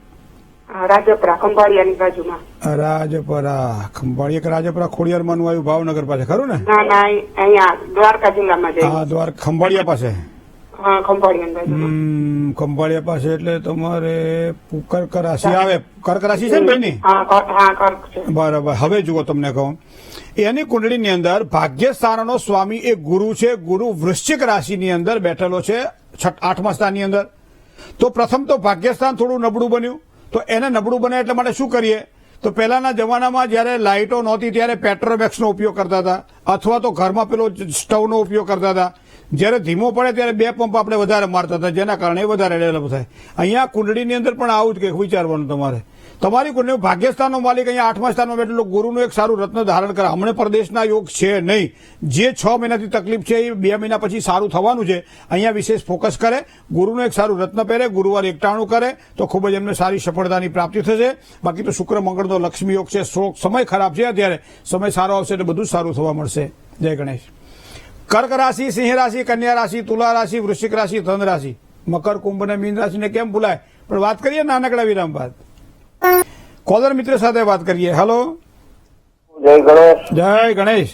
રાજપરા, ખંભાળિયાની બાજુમાં. રાજપરા, ખંભાળિયા રાજપરા ખોડિયારમાંનું આવ્યું ભાવનગર પાસે, ખરું ને? ના ના, અહીંયા દ્વારકા જિલ્લામાં જાય. હા, ખંભાળિયા પાસે. હા ખંભાળિયા બાજુ. ખંભાળિયા પાસે એટલે તમારે કર્ક રાશિ આવે. કર્ક રાશિ છે ને ભાઈની? હા કર્ક છે. બરાબર. હવે જુઓ તમને કહું, એની કુંડળીની અંદર ભાગ્યસ્થાનનો સ્વામી એ ગુરુ છે. ગુરુ વૃશ્ચિક રાશિની અંદર બેઠેલો છે 8મા સ્થાનની અંદર. તો પ્રથમ તો ભાગ્યસ્થાન થોડું નબળું બન્યું. તો એને નબળું બને એટલે માટે શું કરીએ? તો પહેલાના જમાનામાં જયારે લાઇટો નહોતી ત્યારે પેટ્રોમેક્સનો ઉપયોગ કરતા હતા, અથવા તો ઘરમાં પેલો સ્ટવનો ઉપયોગ કરતા હતા. જયારે ધીમો પડે ત્યારે 2 પંપ આપણે વધારે મારતા હતા, જેના કારણે વધારે ડેવલપ થાય. અહીંયા કુંડળીની અંદર પણ આવું જ કંઈક વિચારવાનું તમારે. તમારી કુંડળી ભાગ્યસ્થાનનો માલિક અહીંયા 8મા સ્થાનમાં બેઠેલો ગુરુનું એક સારું રત્ન ધારણ કરે. હમણાં પ્રદેશના યોગ છે નહીં. જે 6 મહિનાથી તકલીફ છે એ 2 મહિના પછી સારું થવાનું છે. અહીંયા વિશેષ ફોકસ કરે, ગુરુનું એક સારું રત્ન પહેરે, ગુરુવાર એકટાણું કરે તો ખૂબ જ એમને સારી સફળતાની પ્રાપ્તિ થશે. બાકી તો શુક્ર મંગળનો લક્ષ્મી યોગ છે. સમય ખરાબ છે અત્યારે, સમય સારો આવશે એટલે બધું સારું થવા મળશે. જય ગણેશ. કર્ક રાશિ, સિંહ રાશિ, કન્યા રાશિ, તુલા રાશિ, વૃશ્ચિક રાશિ, ધન રાશિ, મકર, કુંભ અને મીન રાશિને કેમ ભૂલાય? પણ વાત કરીએ નાનકડા વિરામ બાદ. કોલર મિત્ર સાથે વાત કરીએ. હેલો. જય ગણેશ. જય ગણેશ.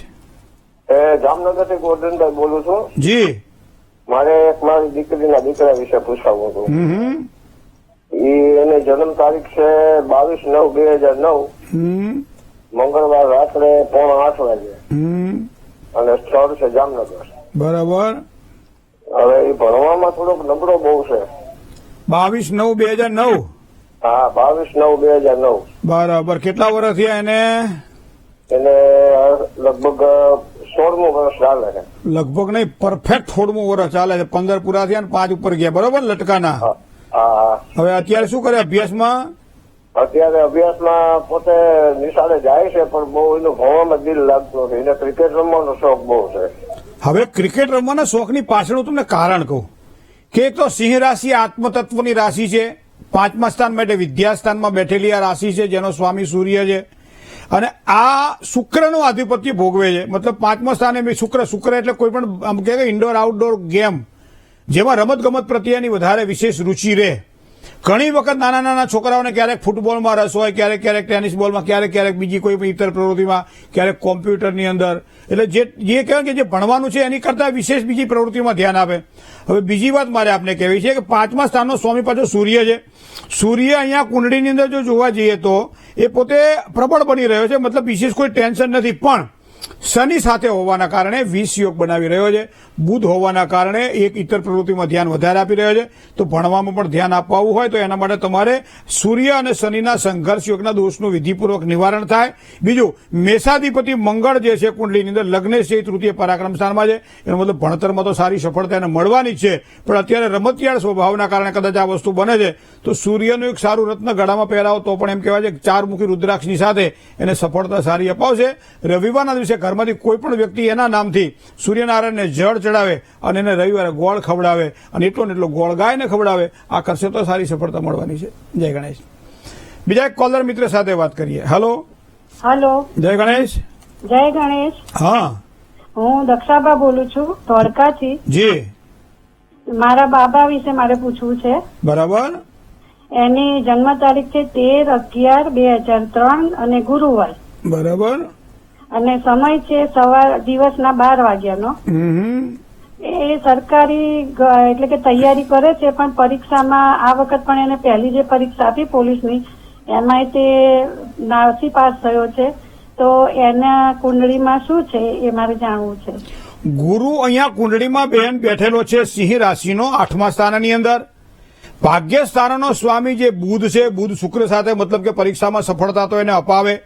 જામનગરથી ગોરધનભાઈ બોલું છું. જી. મારે એક મારી દીકરીના દીકરા વિશે પૂછવું હતું. એની જન્મ તારીખ છે 22/9/2009, મંગળવાર રાત્રે 7:45 વાગે, અને સ્થળ છે જામનગર. બરાબર. હવે એ ભણવામાં થોડોક નબળો બહુ છે. 22/9/2009. હા, 22/9/2009. બરાબર. કેટલા વર્ષ થયા એને? એને લગભગ 16મું વર્ષ ચાલે છે. લગભગ નહીં, પરફેક્ટ 16મું વર્ષ ચાલે છે. 15 પૂરા થયા ને 5 ઉપર ગયા. બરોબર, લટકાના. હા. હવે અત્યારે શું કરે અભ્યાસમાં? અત્યારે અભ્યાસમાં પોતે નિશાળે જાય છે, પણ બહુ એનું ભણવામાં દિલ લાગતું નથી. એને ક્રિકેટ રમવાનો શોખ બહુ છે. હવે ક્રિકેટ રમવાના શોખની પાછળ હું તમને કારણ કહું કે એક તો સિંહ રાશિ આત્મતત્વની રાશિ છે. 5મા સ્થાન માટે વિદ્યાસ્થાનમાં બેઠેલી આ રાશિ છે, જેનો સ્વામી સૂર્ય છે. અને આ શુક્રનું આધિપત્ય ભોગવે છે. મતલબ 5મા સ્થાને શુક્ર એટલે કોઈ પણ આમ કે ઇન્ડોર આઉટડોર ગેમ જેમાં રમત ગમત પ્રત્યેની વધારે વિશેષ રુચિ રહે. ઘણી વખત નાના નાના છોકરાઓને ક્યારેક ફૂટબોલમાં રસ હોય, ક્યારેક ટેનિસ બોલમાં, ક્યારેક બીજી કોઈ ઇતર પ્રવૃત્તિમાં, ક્યારેક કોમ્પ્યુટરની અંદર. એટલે જે કહેવાય કે જે ભણવાનું છે એની કરતાં વિશેષ બીજી પ્રવૃત્તિમાં ધ્યાન આપે. હવે બીજી વાત મારે આપને કહેવી છે કે 5મા સ્થાનનો સ્વામી પાછો સૂર્ય છે. સૂર્ય અહીંયા કુંડળીની અંદર જો જોવા જઈએ તો એ પોતે પ્રબળ બની રહ્યો છે. મતલબ વિશેષ કોઈ ટેન્શન નથી, પણ શનિ સાથે હોવાના કારણે 20 યોગ બનાવી રહ્યો છે. બુધ હોવાના કારણે એક ઇતર પ્રવૃત્તિમાં ધ્યાન વધારે આપી રહ્યો છે. તો ભણવામાં પણ ધ્યાન આપવું હોય તો એના માટે તમારે સૂર્ય અને શનિના સંઘર્ષ યોગના દોષનું વિધિપૂર્વક નિવારણ થાય. બીજું, મેષાધિપતિ મંગળ જે છે કુંડલીની અંદર લગ્નેશ છે, તૃતીય પરાક્રમ સ્થાનમાં છે. એનો મતલબ ભણતરમાં તો સારી સફળતા એને મળવાની જ છે, પણ અત્યારે રમતિયાળ સ્વભાવના કારણે કદાચ આ વસ્તુ બને છે. તો સૂર્યનું એક સારું રત્ન ગળામાં પહેરાવો તો પણ એમ કહેવાય છે કે 4 મુખી રુદ્રાક્ષની સાથે એને સફળતા સારી અપાવશે. રવિવારના દિવસે ઘરમાંથી કોઈ પણ વ્યક્તિ એના નામથી સૂર્યનારાયણને જળ ચડાવે અને એને રવિવારે ગોળ ખવડાવે અને એટલો ને એટલો ગોળ ગાયને ખવડાવે, આ કરશે તો સારી સફળતા મળવાની છે. જય ગણેશ. બીજા એક કોલર મિત્ર સાથે વાત કરીએ. હેલો. જય ગણેશ. જય ગણેશ. હા, હું દક્ષાબા બોલું છું, ધોળકાથી. જી. મારા બાબા વિશે મારે પૂછવું છે. બરાબર. એની જન્મ તારીખ છે 13/11/2003 અને ગુરુવાર. બરાબર. અને સમય છે દિવસના 12 વાગ્યાનો. એ સરકારી એટલે કે તૈયારી કરે છે, પણ પરીક્ષામાં આ વખત પણ એને પહેલી જે પરીક્ષા આપી પોલીસની એમાં તે નાસી પાસ થયો છે. તો એના કુંડળીમાં શું છે એ મારે જાણવું છે. ગુરુ અહીંયા કુંડળીમાં બેન બેઠેલો છે સિંહ રાશિનો 8મા સ્થાનની અંદર. ભાગ્ય સ્થાનનો સ્વામી જે બુધ છે, બુધ શુક્ર સાથે મતલબ કે પરીક્ષામાં સફળતા તો એને અપાવે,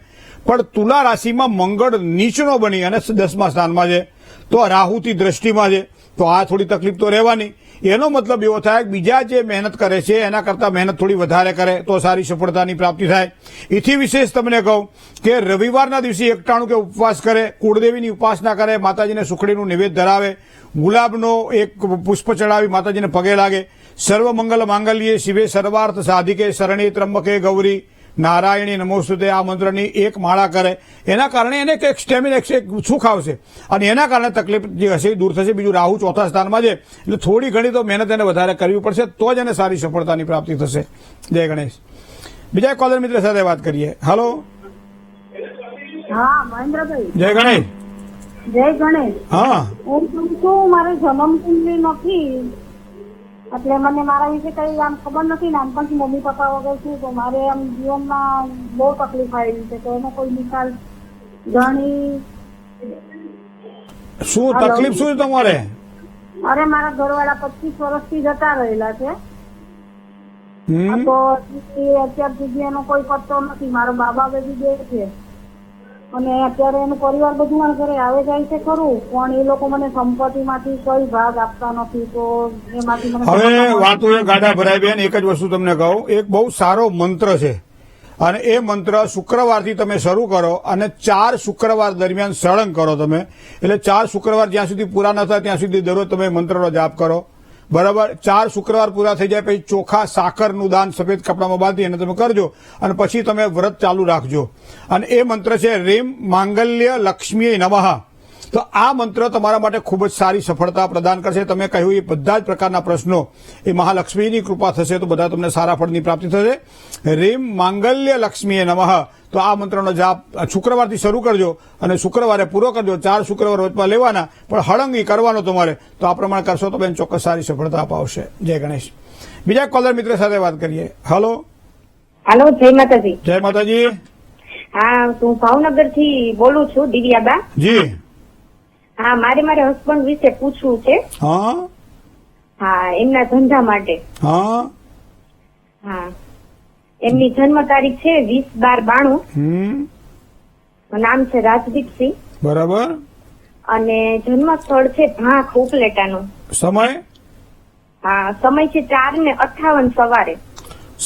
પણ તુલા રાશિમાં મંગળ નીચનો બની અને 10મા સ્થાનમાં છે. તો રાહુથી દ્રષ્ટિમાં છે, તો આ થોડી તકલીફ તો રહેવાની. એનો મતલબ એવો થાય કે બીજા જે મહેનત કરે છે એના કરતાં મહેનત થોડી વધારે કરે તો સારી સફળતાની પ્રાપ્તિ થાય. એથી વિશેષ તમને કહું કે રવિવારના દિવસે એકટાણું કે ઉપવાસ કરે, કુળદેવીની ઉપાસના કરે, માતાજીને સુખડીનું નિવેદ ધરાવે, ગુલાબનો એક પુષ્પ ચડાવી માતાજીને પગે લાગે, સર્વ મંગલ માંગલ્યે શિવે સર્વાર્થ સાધિકે શરણે ત્રંબકે ગૌરી નારાયણી નમોસ્તુતે આ મંત્રની એક માળા કરે. એના કારણે એને એક સ્ટેમિના એક સુખ આવશે અને એના કારણે તકલીફ જે હશે એ દૂર થશે. બીજું, રાહુ 4થા સ્થાનમાં છે એટલે થોડી ઘણી તો મહેનત એને વધારે કરવી પડશે, તો જ એને સારી સફળતાની પ્રાપ્તિ થશે. જય ગણેશ. બીજા કોલર મિત્ર સાથે વાત કરીએ. હેલો. હા મહેન્દ્રભાઈ. જય ગણેશ. જય ગણેશ. હા, હું કહું છું મારે જન્મ કુંડળી નથી એટલે મને મારા વિશે કઈ આમ ખબર નથી. નાનપણથી મમ્મી પપ્પા વગર છું તો મારે આમ જીવનમાં બહુ તકલીફ આવી છે. તો એનો કોઈ નિકાલ ઘણી. શું તકલીફ શું છે તમારે? અરે મારા ઘરવાળા 25 વર્ષથી જતા રહેલા છે. હમ તો એ અત્યાર સુધી એનો કોઈ પત્તો નથી. મારો બાબા બધી બે છે અને અત્યારે એનું પરિવાર બધું મારા ઘરે આવે જાય છે ખરું, પણ એ લોકો મને સંપત્તિમાંથી કોઈ ભાગ આપતા નથી. તો એમાંથી મને હવે વાતો એ ગાડા ભરાય બેન. એક જ વસ્તુ તમને કહું, એક બહુ સારો મંત્ર છે અને એ મંત્ર શુક્રવારથી તમે શરૂ કરો અને 4 શુક્રવાર દરમિયાન સળંગ કરો તમે. એટલે 4 શુક્રવાર જ્યાં સુધી પૂરા ન થાય ત્યાં સુધી દરરોજ તમે મંત્રનો જાપ કરો. બરાબર? 4 શુક્રવાર પૂરા થઈ જાય પછી ચોખા સાકરનું દાન સફેદ કપડામાં બાંધી અને તમે કરજો અને પછી તમે વ્રત ચાલુ રાખજો. અને એ મંત્ર છે રીમ માંગલ્ય લક્ષ્મી નમઃ. તો આ મંત્ર તમારા માટે ખૂબ જ સારી સફળતા પ્રદાન કરશે. તમે કહ્યું એ બધા જ પ્રકારના પ્રશ્નો એ મહાલક્ષ્મીની કૃપા થશે તો બધા તમને સારા ફળની પ્રાપ્તિ થશે. રીમ માંગલ્ય લક્ષ્મીએ નમઃ. તો આ મંત્રનો જાપ શુક્રવારથી શરૂ કરજો અને શુક્રવારે પૂરો કરજો. 4 શુક્રવાર વચમાં લેવાના પણ હળંગી કરવાનો તમારે. તો આ પ્રમાણે કરશો તો બેન ચોક્કસ સારી સફળતા અપાવશે. જય ગણેશ. બીજા કોલર મિત્ર સાથે વાત કરીએ. હલો. હાલો, જય માતાજી. જય માતાજી. હા, હું ભાવનગર થી બોલું છું, દિવ્યાબા. જી. હા, મારે હસબન્ડ વિશે પૂછવું છે. હા હા, એમના ધંધા માટે. હા હા, એમની જન્મ તારીખ છે 20/12/92. નામ છે રાજદીપસિંહ બરાબર. અને જન્મ સ્થળ છે ભાંખ ઉપલેટાનું. સમય? હા, સમય છે 4:58 સવારે.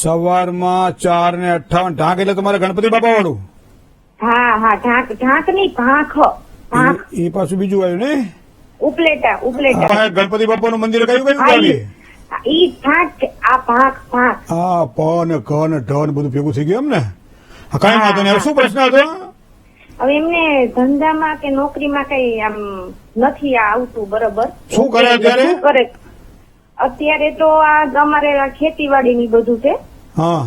સવારમાં 4:58. ઢાંક એટલે તમારે ગણપતિ બાપા વાળું? હા, ઢાંક નહીં, ભાંખ. એ પાછું બીજું આવ્યું ને? ઉપલેટા. હા, ગણપતિ બાપાનું મંદિર કયું આવી? ઈ ભાંખ, આ ભાંખ. હા, પ ને ક ને ઢ ને બધું ભેગું થઈ ગયું એમ ને? કઈ વાંધો નહીં. શું પ્રશ્ન હતો? હવે એમને ધંધામાં કે નોકરીમાં કઈ આમ નથી આવતું બરોબર. શું કરે અત્યારે? શું કરે અત્યારે? તો આ અમારે ખેતીવાડી ની બધું છે. હા,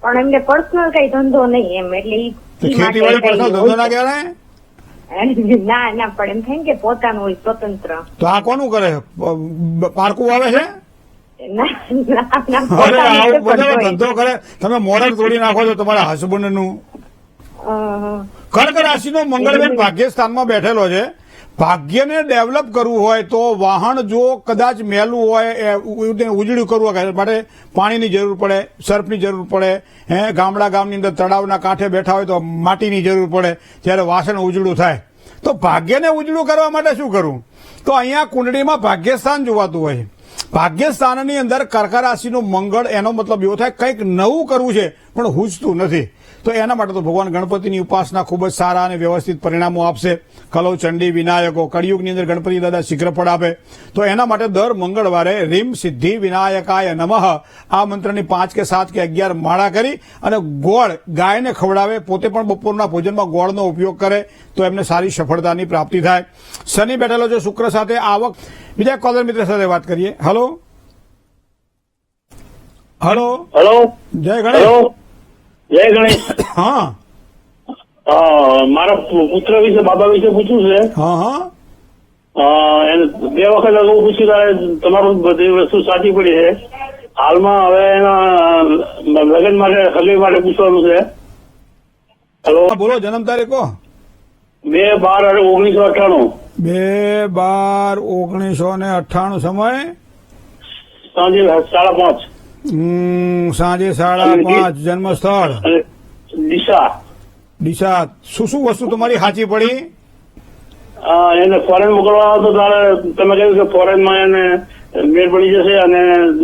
પણ એમને પર્સનલ કઈ ધંધો નહીં એમ. એટલે ખેતીવાડી પર્સનલ ધંધો ના કહેવાય? ના પણ એમ થાય કે પોતાનું હોય સ્વતંત્ર. તો આ કોનું કરે? પારકું આવે છે? ના, અરે આવું બધા ધંધો કરે. તમે મોરલ તોડી નાખો છો તમારા હસબન્ડ નું. કર્ક રાશિનો મંગળબેન ભાગ્યસ્થાનમાં બેઠેલો છે. ભાગ્યને ડેવલપ કરવું હોય તો વાહન જો કદાચ મેલું હોય ઉજળું કરવું હોય માટે પાણીની જરૂર પડે, સર્ફની જરૂર પડે. ગામની અંદર તળાવના કાંઠે બેઠા હોય તો માટીની જરૂર પડે ત્યારે વાસણ ઉજળું થાય. તો ભાગ્યને ઉજળું કરવા માટે શું કરવું? તો અહીંયા કુંડળીમાં ભાગ્યસ્થાન જોવાતું હોય. ભાગ્યસ્થાનની અંદર કર્ક રાશિનું મંગળ, એનો મતલબ એવો થાય કંઈક નવું કરવું છે પણ હુજતું નથી. તો એના માટે તો ભગવાન ગણપતિની ઉપાસના ખૂબ જ સારા અને વ્યવસ્થિત પરિણામો આપશે. કલૌ ચંડી વિનાયકો કળિયુગની અંદર ગણપતિ દાદા શીઘ્ર ફળ આપે. તો એના માટે દર મંગળવારે રીમ સિદ્ધિ વિનાયકાય નમઃ આ મંત્રની 5 કે 7 કે 11 માળા કરી અને ગોળ ગાયને ખવડાવે. પોતે પણ બપોરના ભોજનમાં ગોળનો ઉપયોગ કરે તો એમને સારી સફળતાની પ્રાપ્તિ થાય. શનિ બેઠેલો છે શુક્ર સાથે. આવક. બીજા કોલર મિત્ર સાથે વાત કરીએ. હલો. જય ગણેશ. જય ગણેશ. હા, મારા પુત્ર વિશે, બાબા વિશે પૂછવું છે. હા. એને 2 વખત અગાઉ પૂછ્યું ત્યારે તમારું બધી વસ્તુ સાચી પડી છે. હાલમાં હવે એના લગ્ન માટે, હગી માટે પૂછવાનું છે. હેલો, બોલો. જન્મ તારીખ કહો. 2/12/1998. 2/12/1998. સમય? સાંજે 5:30. સાંજે 5:30. જન્મ સ્થળ? ડીસા. શું વસ્તુ તમારી સાચી પડી? એને ફોરેન મોકલવાનો હતો ત્યારે તમે કહ્યું કે ફોરેનમાં એને મેળ પડી જશે અને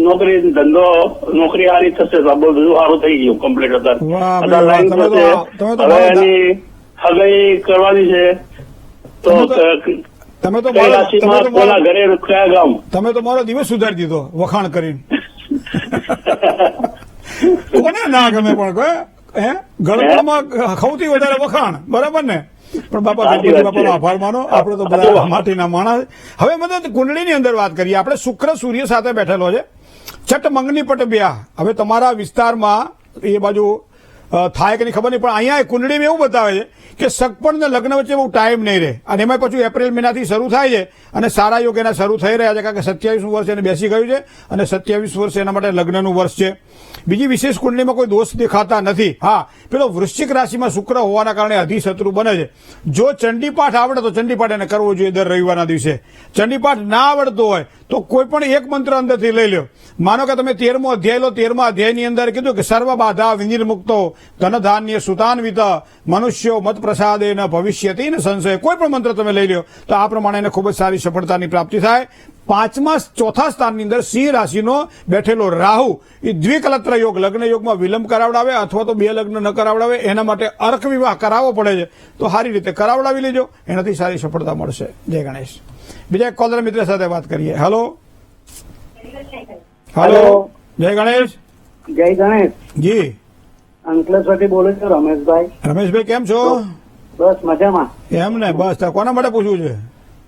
નોકરી સારી થશે. બધું સારું થઈ ગયું કમ્પ્લીટ. અત્યારે હવે એની હગાઈ કરવાની છે. તો તમે તો કોના ઘરે, કયા ગામ? તમે તો મારો દિવસ સુધારી દીધો વખાણ કરીને. કોને ના ગમે પણ ગણપતિમાં સૌથી વધારે વખાણ. બરાબર ને? પણ બાપા ગણપતિ બાપાનો આભાર માનો. આપણે તો બધા માટીના માણસ. હવે મને કુંડળીની અંદર વાત કરીએ. આપણે શુક્ર સૂર્ય સાથે બેઠેલો છે. ચટ મંગની પટ બ્યા. હવે તમારા વિસ્તારમાં એ બાજુ થાય કે નહીં ખબર નહીં, પણ અહીંયા કુંડળીમાં એવું બતાવે છે કે સગપણ ને લગ્ન વચ્ચે બહુ ટાઈમ નહીં રહે, અને એમાં પાછું એપ્રિલ મહિનાથી શરૂ થાય છે અને સારા યોગ એના શરૂ થઈ રહ્યા છે, કારણ કે 27 વર્ષ એને બેસી ગયું છે અને 27 વર્ષ એના માટે લગ્નનું વર્ષ છે. બીજી વિશેષ કુંડલીમાં કોઈ દોષ દેખાતા નથી. હા, પેલો વૃશ્ચિક રાશિમાં શુક્ર હોવાના કારણે અધિશત્રુ બને છે. જો ચંડીપાઠ આવડે તો ચંડીપાઠ એને કરવો જોઈએ દર રવિવારના દિવસે. ચંડીપાઠ ના આવડતો હોય તો કોઈ પણ એક મંત્ર અંદરથી લઈ લો. માનો કે તમે 13મો અધ્યાય લો, 13મા અધ્યાયની અંદર કીધું કે સર્વ બાધા વિનિર્મુક્તો ધનધાન્ય સુતાન્વિત મનુષ્યો મત પ્રસાદે ન ભવિષ્યતિ ને સંશય. કોઈ પણ મંત્ર તમે લઈ લો તો આ પ્રમાણે એને ખૂબ જ સારી સફળતાની પ્રાપ્તિ થાય. ચોથા સ્થાનની અંદર સિંહ રાશિનો બેઠેલો રાહુ એ દ્વિકલત્ર યોગ, લગ્ન યોગમાં વિલંબ કરાવડાવે અથવા તો 2 લગ્ન ન કરાવડાવે, એના માટે અર્ક વિવાહ કરાવવો પડે છે, તો સારી રીતે કરાવડાવી લેજો, એનાથી સારી સફળતા મળશે. જય ગણેશ. બીજા એક કોલર મિત્ર સાથે વાત કરીએ. હેલો હેલો, જય ગણેશ. જય ગણેશ. જી, અંકલેશ્વરથી બોલું છું રમેશભાઈ. રમેશભાઈ કેમ છો? બસ મજામાં. એમ ને, બસ કોના માટે પૂછવું છે?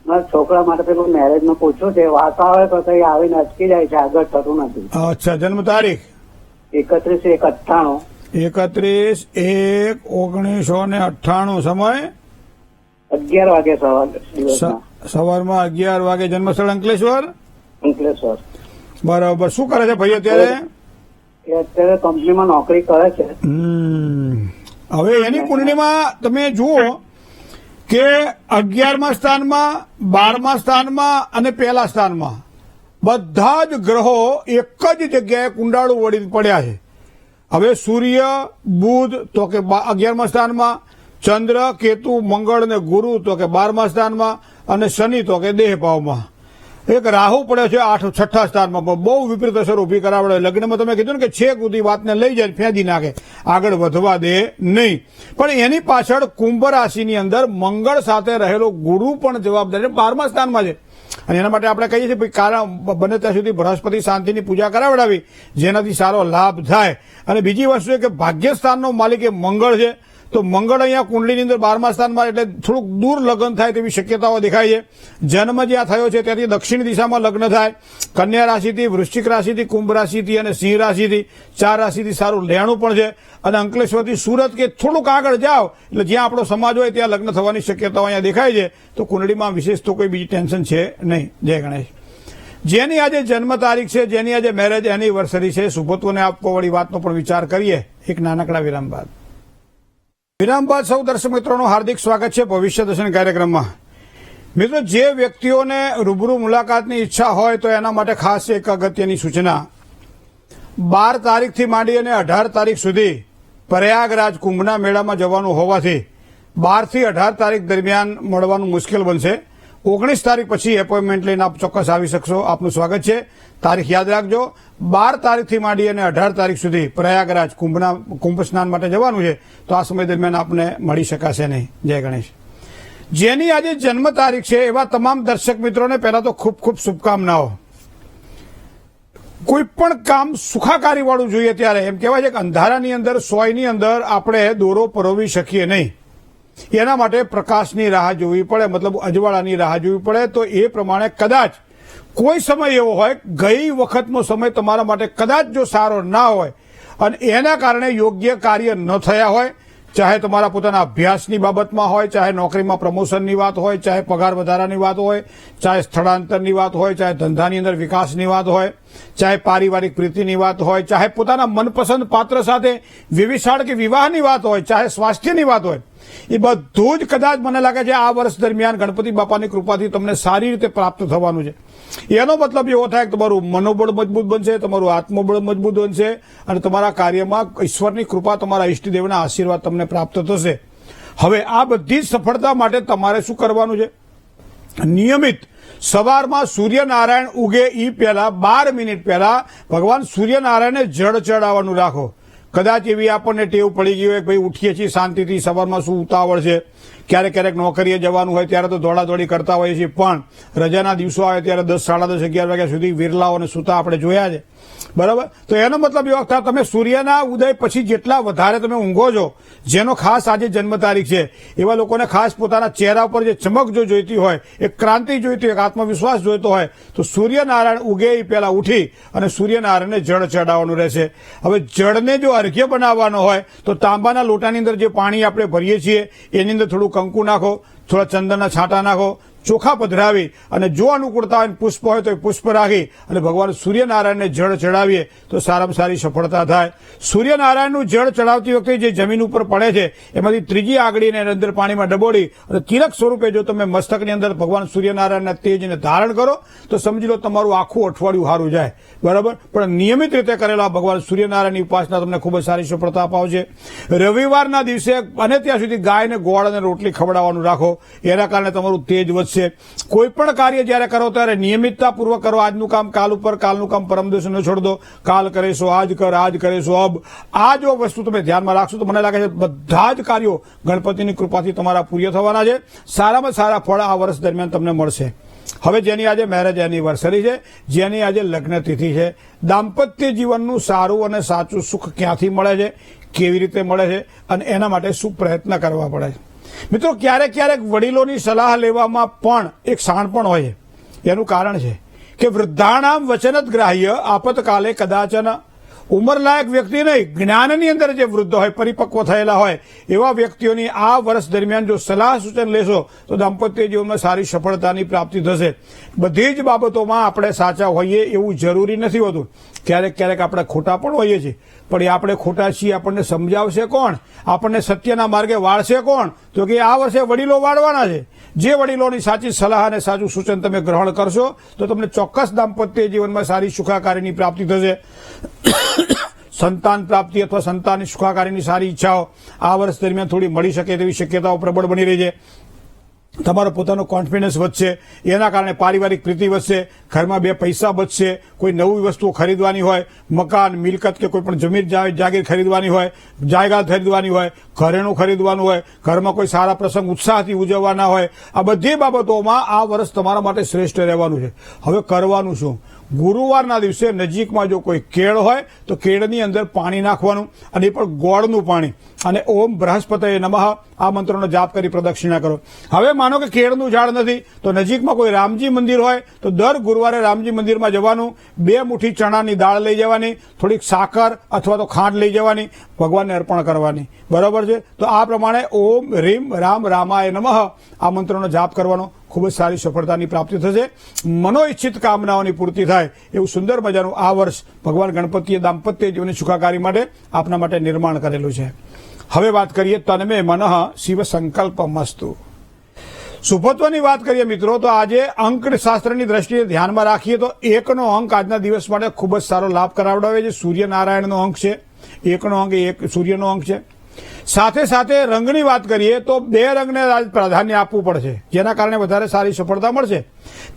મારા છોકરા માટે પેલું મેરેજ નું પૂછ્યું છે. વાત આવે તો કઈ આવીને અટકી જાય છે, આગળ થતું નથી. અચ્છા, જન્મ તારીખ 31/1/98. 31/1/1998. સમય 11 વાગે સવારમાં 11 વાગે. જન્મસ્થળ અંકલેશ્વર. અંકલેશ્વર. બરાબર. શું કરે છે ભાઈ અત્યારે? એ અત્યારે કંપનીમાં નોકરી કરે છે. હવે એની કુંડળીમાં તમે જુઓ કે 11મા સ્થાનમાં, 12મા સ્થાનમાં અને 1લા સ્થાનમાં બધા જ ગ્રહો એક જ જગ્યાએ કુંડાળું વળી પડ્યા છે. હવે સૂર્ય, બુધ તો કે 11મા સ્થાનમાં, ચંદ્ર, કેતુ, મંગળ અને ગુરુ તો કે 12મા સ્થાનમાં, અને શનિ તો કે દેહ ભાવમાં. એક રાહુ પડ્યો છે 6ઠ્ઠા સ્થાનમાં. બહુ વિપરીત અસર ઉભી કરાવડે. લગ્નમાં તમે કીધું ને કે છેક સુધી વાતને લઈ જાય, ફેંદી નાખે, આગળ વધવા દે નહીં. પણ એની પાછળ કુંભ રાશિની અંદર મંગળ સાથે રહેલો ગુરુ પણ જવાબદાર છે, 12મા સ્થાનમાં છે. અને એના માટે આપણે કહીએ છીએ કારણ બને ત્યાં સુધી બૃહસ્પતિ શાંતિની પૂજા કરાવડાવી, જેનાથી સારો લાભ થાય. અને બીજી વસ્તુ એ કે ભાગ્યસ્થાનનો માલિક એ મંગળ છે, તો મંગળ અહીંયા કુંડલીની અંદર 12મા સ્થાનમાં, એટલે થોડુંક દૂર લગ્ન થાય તેવી શક્યતાઓ દેખાય છે. જન્મ જ્યાં થયો છે ત્યાંથી દક્ષિણ દિશામાં લગ્ન થાય. કન્યા રાશિથી, વૃશ્ચિક રાશિથી, કુંભ રાશિથી અને સિંહ રાશિથી, 4 રાશિથી સારું લેણું પણ છે. અને અંકલેશ્વરથી સુરત કે થોડુંક આગળ જાઓ એટલે જ્યાં આપણો સમાજ હોય ત્યાં લગ્ન થવાની શક્યતાઓ અહીંયા દેખાય છે. તો કુંડળીમાં વિશેષ તો કોઈ બીજી ટેન્શન છે નહીં. જય ગણેશ. જેની આજે જન્મ તારીખ છે, જેની આજે મેરેજ એનિવર્સરી છે, શુભત્વને આપવા વાળી વાતનો પણ વિચાર કરીએ એક નાનકડા વિરામ બાદ. વિરામ બાદ સૌ દર્શક મિત્રોનું હાર્દિક સ્વાગત છે ભવિષ્ય દર્શન કાર્યક્રમમાં. મિત્રો, જે વ્યક્તિઓને રૂબરૂ મુલાકાતની ઈચ્છા હોય તો એના માટે ખાસ એક અગત્યની સૂચના. 12 તારીખથી માંડી અને 18 તારીખ સુધી પ્રયાગરાજ કુંભના મેળામાં જવાનું હોવાથી 12 થી 18 તારીખ દરમિયાન મળવાનું મુશ્કેલ બનશે. 19 તારીખ પછી એપોઇન્ટમેન્ટ લઈને આપ ચોક્કસ આવી શકશો. આપનું સ્વાગત છે. તારીખ યાદ રાખજો, 12 તારીખથી માંડી અને 18 તારીખ સુધી પ્રયાગરાજ કુંભ સ્નાન માટે જવાનું છે. તો આ સમય દરમિયાન આપને મળી શકાશે નહીં. જય ગણેશ. જેની આજે જન્મ તારીખ છે એવા તમામ દર્શક મિત્રોને પહેલા તો ખૂબ ખૂબ શુભકામનાઓ. કોઈ પણ કામ સુખાકારી વાળું જોઈએ ત્યારે એમ કહેવાય છે કે અંધારાની અંદર, સોયની અંદર આપણે દોરો પરોવી શકીએ નહીં. એના માટે પ્રકાશની રાહ જોવી પડે, મતલબ અજવાળાની રાહ જોવી પડે. તો એ પ્રમાણે કદાચ કોઈ સમય એવો હોય, ગઈ વખતનો સમય તમારા માટે કદાચ જો સારો ના હોય અને એના કારણે યોગ્ય કાર્ય ન થયા હોય, ચાહે તમારા પોતાના અભ્યાસની બાબતમાં હોય, ચાહે નોકરીમાં પ્રમોશનની વાત હોય, ચાહે પગાર વધારાની વાત હોય, ચાહે સ્થળાંતરની વાત હોય, ચાહે ધંધાની અંદર વિકાસની વાત હોય, ચાહે પારિવારિક પ્રીતિની વાત હોય, ચાહે પોતાના મનપસંદ પાત્ર સાથે વિવિશાળ કે વિવાહની વાત હોય, ચાહે સ્વાસ્થ્યની વાત હોય, એ બધું જ કદાચ મને લાગે છે આ વર્ષ દરમિયાન ગણપતિ બાપાની કૃપાથી તમને સારી રીતે પ્રાપ્ત થવાનું છે. એનો મતલબ એવો થાય કે તમારું મનોબળ મજબૂત બનશે, તમારું આત્મબળ મજબૂત બનશે અને તમારા કાર્યમાં ઈશ્વરની કૃપા, તમારા ઈષ્ટદેવના આશીર્વાદ તમને પ્રાપ્ત થશે. હવે આ બધી જ સફળતા માટે તમારે શું કરવાનું છે? નિયમિત સવારમાં સૂર્યનારાયણ ઉગે એ પહેલા 12 મિનિટ પહેલા ભગવાન સૂર્યનારાયણને જળ ચડાવવાનું રાખો. કદાચ એવી આપણને ટેવ પડી ગઈ હોય કે ભાઈ ઉઠીએ છીએ શાંતિથી, સવારમાં શું ઉતાવળ છે, ક્યારેક ક્યારેક નોકરીએ જવાનું હોય ત્યારે તો દોડાદોડી કરતા હોઈએ છીએ, પણ રજાના દિવસો આવે ત્યારે 10, 10:30, 11 વાગ્યા સુધી વિરલાઓ અને સૂતા આપણે જોયા છે, બરાબર. તો એનો મતલબ એવો થાય તમે સૂર્યના ઉદય પછી જેટલા વધારે તમે ઊંઘો છો, જેનો ખાસ આજે જન્મ તારીખ છે, એવા લોકોને ખાસ પોતાના ચહેરા પર જે ચમક જો જોઈતી હોય, એક ક્રાંતિ જોઈતી હોય, એક આત્મવિશ્વાસ જોઈતો હોય, તો સૂર્યનારાયણ ઉગે એ પહેલા ઉઠી અને સૂર્યનારાયણને જળ ચડાવવાનું રહેશે. હવે જળને જો અર્ઘ્ય બનાવવાનો હોય તો તાંબાના લોટાની અંદર જે પાણી આપણે ભરીએ છીએ એની અંદર થોડું કંકુ નાખો, થોડા ચંદનના છાંટા નાખો, ચોખા પધરાવી અને જો અનુકૂળતા હોય પુષ્પ હોય તો એ પુષ્પ રાખી અને ભગવાન સૂર્યનારાયણને જળ ચડાવીએ તો સારામાં સારી સફળતા થાય. સૂર્યનારાયણનું જળ ચડાવતી વખતે જે જમીન ઉપર પડે છે એમાંથી ત્રીજી આંગળીને અંદર પાણીમાં ડબોળી અને તિલક સ્વરૂપે જો તમે મસ્તકની અંદર ભગવાન સૂર્યનારાયણના તેજને ધારણ કરો તો સમજી લો તમારું આખું અઠવાડિયું સારું જાય, બરાબર. પણ નિયમિત રીતે કરેલા ભગવાન સૂર્યનારાયણની ઉપાસના તમને ખૂબ જ સારી સફળતા અપાવશે. રવિવારના દિવસે અને ત્યાં સુધી ગાયને ગોળ અને રોટલી ખવડાવવાનું રાખો, એના કારણે તમારું તેજ વધશે. કોઈ પણ કાર્ય જયારે કરો ત્યારે નિયમિતતા પૂર્વક કરો. આજનું કામ કાલ ઉપર, કાલનું કામ પરમ દિવસે ન છોડ દો. કાલ કરેશો આજ કર, આજ કરેશો અબ. આ જો વસ્તુ તમે ધ્યાનમાં રાખશો તો મને લાગે છે બધા જ કાર્યો ગણપતિની કૃપાથી તમારા પૂર્ય થવાના છે. સારામાં સારા ફળ આ વર્ષ દરમિયાન તમને મળશે. હવે જેની આજે મેરેજ એનિવર્સરી છે, જેની આજે લગ્ન તિથિ છે, દાંપત્ય જીવનનું સારું અને સાચું સુખ ક્યાંથી મળે છે, કેવી રીતે મળે છે અને એના માટે શું પ્રયત્ન કરવા પડે છે. મિત્રો, ક્યારેક ક્યારેક વડીલોની સલાહ લેવામાં પણ એક શાણપણ હોય છે. એનું કારણ છે કે વૃદ્ધાણામ વચનત ગ્રાહ્ય આપતકાલે કદાચન. ઉંમરલાયક વ્યક્તિ નહીં, જ્ઞાનની અંદર જે વૃદ્ધ હોય, પરિપક્વ થયેલા હોય એવા વ્યક્તિઓની આ વર્ષ દરમિયાન જો સલાહ સૂચન લેશો તો દાંપત્ય જીવનમાં સારી સફળતાની પ્રાપ્તિ થશે. બધી જ બાબતોમાં આપણે સાચા હોઈએ એવું જરૂરી નથી હોતું. ક્યારેક ક્યારેક આપણે ખોટા પણ હોઈએ છીએ, પણ એ આપણે ખોટા છીએ આપણને સમજાવશે કોણ, આપણને સત્યના માર્ગે વાળશે કોણ? તો કે આ વર્ષે વડીલો વાળવાના છે. જે વડીલોની સાચી સલાહ અને સાચું સૂચન તમે ગ્રહણ કરશો તો તમને ચોક્કસ દાંપત્ય જીવનમાં સારી સુખાકારીની પ્રાપ્તિ થશે. સંતાન પ્રાપ્તિ અથવા સંતાનની સુખાકારીની સારી ઈચ્છાઓ આ વર્ષ દરમિયાન થોડી મળી શકે તેવી શક્યતાઓ પ્રબળ બની રહી છે. તમારો પોતાનો કોન્ફિડન્સ વધશે, એના કારણે પારિવારિક પ્રીતિ વધશે, ઘરમાં બે પૈસા બચશે. કોઈ નવી વસ્તુઓ ખરીદવાની હોય, મકાન, મિલકત કે કોઈ પણ જમીન જાગીર ખરીદવાની હોય, જાયદાદ ખરીદવાની હોય, ઘરેણું ખરીદવાનું હોય, ઘરમાં કોઈ સારા પ્રસંગ ઉત્સાહથી ઉજવવાના હોય, આ બધી બાબતોમાં આ વર્ષ તમારા માટે શ્રેષ્ઠ રહેવાનું છે. હવે કરવાનું શું? ગુરુવારના દિવસે નજીકમાં જો કોઈ કેળ હોય તો કેળની અંદર પાણી નાખવાનું, અને એ પણ ગોળનું પાણી, અને ઓમ બૃહસ્પતયે નમઃ આ મંત્રનો જાપ કરી પ્રદક્ષિણા કરો. હવે માનો કે કેળનું ઝાડ નથી તો નજીકમાં કોઈ રામજી મંદિર હોય તો દર ગુરુવારે રામજી મંદિરમાં જવાનું, 2 મુઠ્ઠી ચણાની દાળ લઈ જવાની, થોડીક સાકર અથવા તો ખાંડ લઈ જવાની, ભગવાનને અર્પણ કરવાની, બરાબર છે. તો આ પ્રમાણે ઓમ રીમ રામ રામાય નમઃ આ મંત્રનો જાપ કરવાનો. ખૂબ જ સારી સફળતાની પ્રાપ્તિ થશે. મનોઈચ્છિત કામનાઓની પૂર્તિ થાય એવું સુંદર મજાનું આ વર્ષ ભગવાન ગણપતિએ દાંપત્ય જીવનની સુખાકારી માટે આપના માટે નિર્માણ કરેલું છે. હવે વાત કરીએ તન્મે મનઃ શિવ સંકલ્પ મસ્તુ. શુભત્વની વાત કરીએ મિત્રો તો આજે અંકશાસ્ત્રની દ્રષ્ટિએ ધ્યાનમાં રાખીએ તો 1નો અંક આજના દિવસ માટે ખૂબ જ સારો લાભ કરાવડાવે છે. સૂર્યનારાયણનો અંક છે. 1નો અંક એ સૂર્યનો અંક છે. સાથે સાથે રંગની વાત કરીએ તો 2 રંગને પ્રાધાન્ય આપવું પડશે, જેના કારણે વધારે સારી સફળતા મળશે.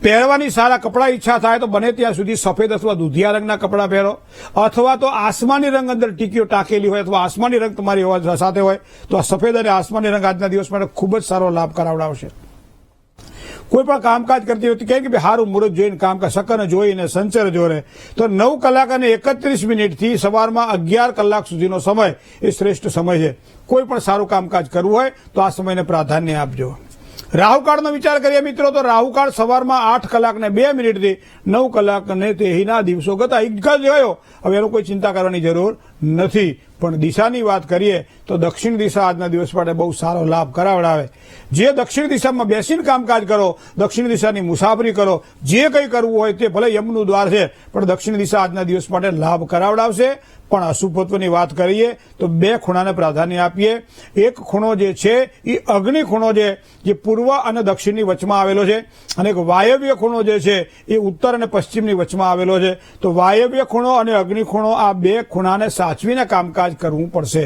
પહેરવાની સારા કપડાં ઈચ્છા થાય તો બને ત્યાં સુધી સફેદ અથવા દૂધિયા રંગના કપડાં પહેરો, અથવા તો આસમાની રંગ અંદર ટીકીઓ ટાંકેલી હોય અથવા આસમાની રંગ તમારી સાથે હોય તો આ સફેદ અને આસમાની રંગ આજના દિવસ માટે ખૂબ જ સારો લાભ કરાવડાવશે. કોઈ પણ કામકાજ કરતી વખતે કહે કે સારું મુહૂર્ત જોઈને કામકાજ સકન જોઈને સંચર જોરે તો 9 કલાક અને 31 મિનિટથી સવારમાં 11 કલાક સુધીનો સમય એ શ્રેષ્ઠ સમય છે. કોઈ પણ સારું કામકાજ કરવું હોય તો આ સમયને પ્રાધાન્ય આપજો. રાહુકાળનો વિચાર કરીએ મિત્રો તો રાહુકાળ સવારમાં 8 કલાક ને 2 મિનિટથી 9 કલાક ને તેના દિવસો ગતા એક જ ગયો. હવે એનું કોઈ ચિંતા કરવાની જરૂર નથી. પણ દિશાની વાત કરીએ તો દક્ષિણ દિશા આજના દિવસ માટે બહુ સારો લાભ કરાવડાવે. જે દક્ષિણ દિશામાં બેસીને કામકાજ કરો, દક્ષિણ દિશાની મુસાફરી કરો, જે કંઈ કરવું હોય તે ભલે યમનું દ્વાર છે પણ દક્ષિણ દિશા આજના દિવસ માટે લાભ કરાવડાવશે. પણ અશુભત્વની વાત કરીએ તો 2 ખૂણાને પ્રાધાન્ય આપીએ. એક ખૂણો જે છે એ અગ્નિ ખૂણો છે, જે પૂર્વ અને દક્ષિણની વચમાં આવેલો છે, અને એક વાયવ્ય ખૂણો જે છે એ ઉત્તર અને પશ્ચિમની વચમાં આવેલો છે. તો વાયવ્ય ખૂણો અને અગ્નિ ખૂણો આ 2 ખૂણાને સાચવીને કામકાજ કરવું પડશે.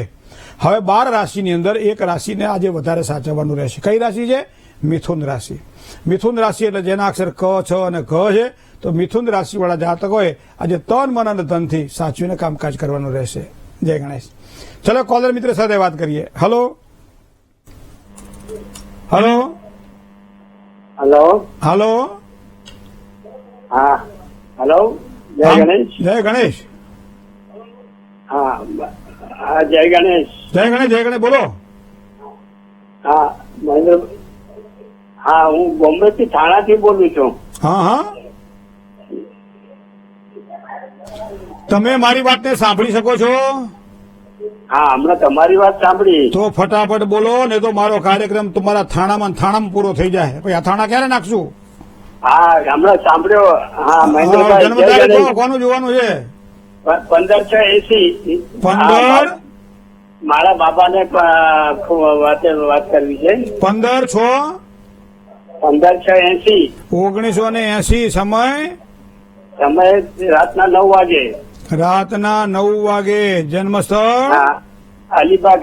હવે 12 રાશિની અંદર એક રાશિને આજે વધારે સાચવવાનું રહેશે. કઈ રાશિ છે? મિથુન રાશિ. મિથુન રાશિ એટલે જેના અક્ષર ક, છ અને ઘ છે. તો મિથુન રાશિવાળા જાતકોએ આજે તન, મન અને ધનથી સાચવીને કામકાજ કરવાનું રહેશે. જય ગણેશ. ચલો કોલર મિત્ર સાથે વાત કરીએ. હલો હલો હલો હલો હા હલો જય ગણેશ જય ગણેશ હા હા જય ગણેશ જય ગણેશ જય ગણેશ બોલો. હા મહેન્દ્ર હા હું બોમ્બે થી થાણાથી બોલું છું. હા હા તમે મારી વાતને સાંભળી શકો છો? હા હમણાં તમારી વાત સાંભળી. તો ફટાફટ બોલો, ને તો મારો કાર્યક્રમ તમારા થાણામાં પૂરો થઈ જાય. પછી આ થાણા ક્યારે નાખશું? હા હમણાં સાંભળ્યો. હા મહેન્દ્રભાઈ જન્મ જય તારીખ ગણેશ. કોનું જોવાનું છે? 15/6/80. 15 મારા બાબાને વાત કરવી છે. 15/6 15/6/80. 1980. સમય રાતના 9 વાગે. રાતના 9 વાગે. જન્મસ્થળ હા અલીબાગ